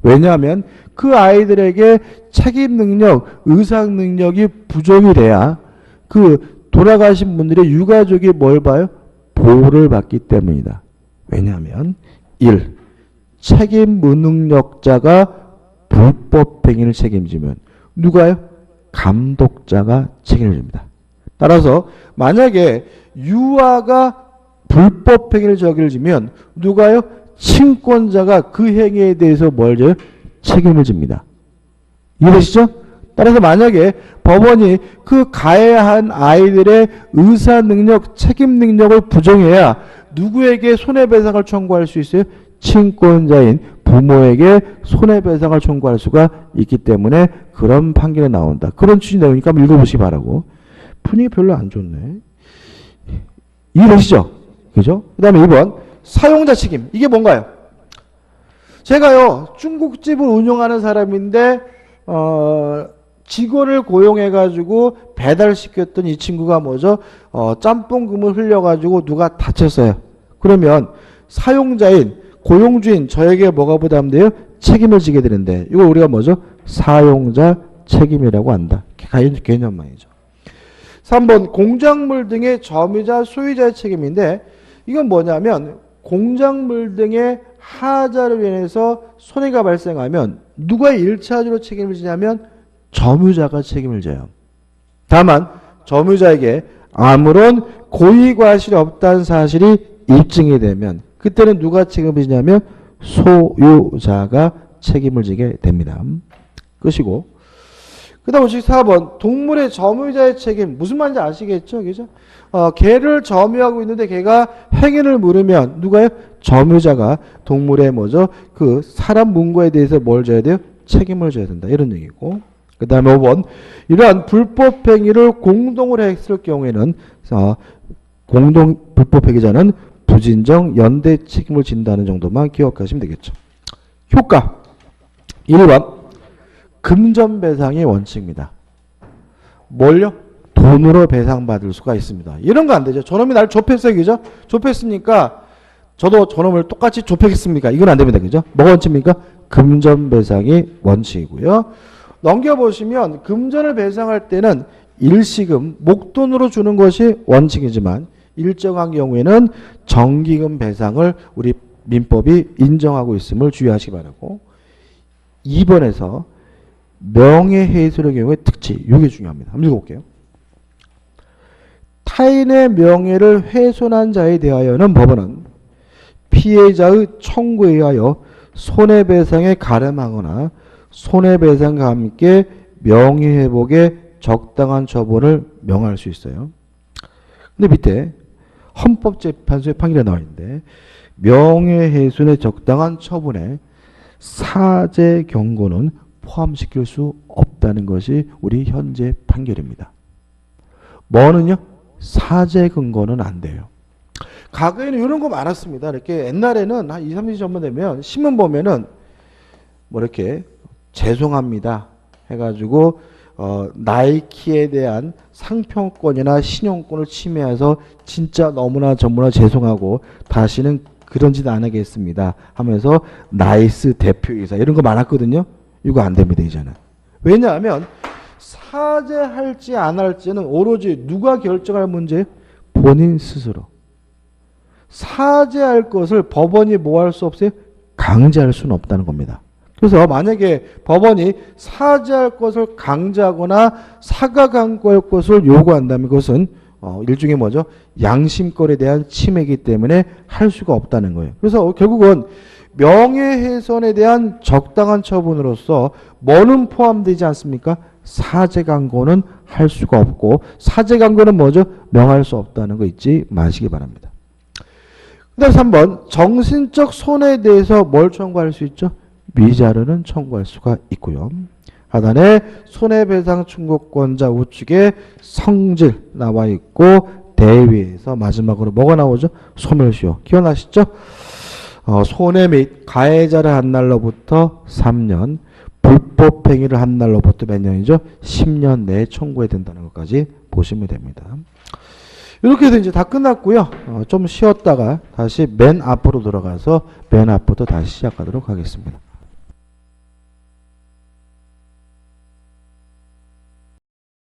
왜냐하면 그 아이들에게 책임 능력, 의상 능력이 부정이 돼야 그 돌아가신 분들의 유가족이 뭘 봐요? 보호를 받기 때문이다. 왜냐하면 1. 책임 무능력자가 불법행위를 책임지면 누가요? 감독자가 책임을 집니다. 따라서 만약에 유아가 불법행위를 저질지면 누가요? 친권자가 그 행위에 대해서 뭘 져요? 책임을 집니다. 이해되시죠? 따라서 만약에 법원이 그 가해한 아이들의 의사 능력, 책임 능력을 부정해야 누구에게 손해배상을 청구할 수 있어요? 친권자인 부모에게 손해배상을 청구할 수가 있기 때문에 그런 판결이 나온다. 그런 취지 내용이니까 한번 읽어보시기 바라고. 분위기 별로 안 좋네. 이해되시죠? 그죠? 그 다음에 2번 사용자 책임. 이게 뭔가요? 제가요 중국집을 운영하는 사람인데 직원을 고용해가지고 배달시켰던 이 친구가 뭐죠? 짬뽕금을 흘려가지고 누가 다쳤어요. 그러면 사용자인 고용주인 저에게 뭐가 부담돼요? 책임을 지게 되는데 이걸 우리가 뭐죠? 사용자 책임이라고 한다. 개념만이죠. 3번 공작물 등의 점유자 소유자의 책임인데 이건 뭐냐면 공작물 등의 하자로 인해서 손해가 발생하면 누가 1차적으로 책임을 지냐면 점유자가 책임을 져요. 다만 점유자에게 아무런 고의과실이 없다는 사실이 입증이 되면 그때는 누가 책임을 지냐면 소유자가 책임을 지게 됩니다. 끝이고 그 다음 54번 동물의 점유자의 책임 무슨 말인지 아시겠죠? 그죠? 개를 점유하고 있는데 개가 행인을 물으면 누가요? 점유자가 동물의 뭐죠? 그 사람 문거에 대해서 뭘 져야 돼요? 책임을 져야 된다. 이런 얘기고 그 다음에 5번 이러한 불법행위를 공동으로 했을 경우에는 공동 불법행위자는 부진정 연대 책임을 진다는 정도만 기억하시면 되겠죠. 효과 1번 금전배상의 원칙입니다. 뭘요? 돈으로 배상받을 수가 있습니다. 이런 거 안 되죠. 저놈이 날 좁혔어요. 그죠? 좁혔으니까 저도 저놈을 똑같이 좁혔습니까? 이건 안 됩니다. 그죠? 뭐가 원칙입니까? 금전배상이 원칙이고요. 넘겨보시면 금전을 배상할 때는 일시금, 목돈으로 주는 것이 원칙이지만 일정한 경우에는 정기금 배상을 우리 민법이 인정하고 있음을 주의하시기 바라고 2번에서 명예훼손의 경우의 특치 이게 중요합니다. 한번 읽어볼게요. 타인의 명예를 훼손한 자에 대하여는 법원은 피해자의 청구에 의하여 손해배상에 가름하거나 손해배상과 함께 명예회복에 적당한 처분을 명할 수 있어요. 근데 밑에 헌법재판소의 판결에 나와 있는데 명예훼손의 적당한 처분에 사죄 경고는 포함시킬 수 없다는 것이 우리 현재 판결입니다. 뭐는요? 사죄 근거는 안 돼요. 과거에는 이런 거 많았습니다. 이렇게 옛날에는 한 2, 30년 전만 되면 신문 보면은 뭐 이렇게 죄송합니다 해가지고 나이키에 대한 상표권이나 신용권을 침해해서 진짜 너무나 전무나 죄송하고 다시는 그런 짓 안 하겠습니다 하면서 나이스 대표이사 이런 거 많았거든요. 이거 안 됩니다. 이제는. 왜냐하면 사죄할지 안 할지는 오로지 누가 결정할 문제예요? 본인 스스로. 사죄할 것을 법원이 뭐 할 수 없어요? 강제할 수는 없다는 겁니다. 그래서 만약에 법원이 사죄할 것을 강제하거나 사과 강구할 것을 요구한다면 그것은 일종의 뭐죠? 양심권에 대한 침해이기 때문에 할 수가 없다는 거예요. 그래서 결국은 명예훼손에 대한 적당한 처분으로서 뭐는 포함되지 않습니까? 사제강고는 할 수가 없고, 사제강고는 뭐죠? 명할 수 없다는 거 잊지 마시기 바랍니다. 그 다음 3번, 정신적 손해에 대해서 뭘 청구할 수 있죠? 위자료는 청구할 수가 있고요. 하단에 손해배상 청구권자 우측에 성질 나와 있고, 대위에서 마지막으로 뭐가 나오죠? 소멸시효. 기억나시죠? 손해 및 가해자를 한 날로부터 3년, 불법행위를 한 날로부터 몇 년이죠? 10년 내에 청구해야 된다는 것까지 보시면 됩니다. 이렇게 해서 이제 다 끝났고요. 좀 쉬었다가 다시 맨 앞으로 들어가서 맨 앞부터 다시 시작하도록 하겠습니다.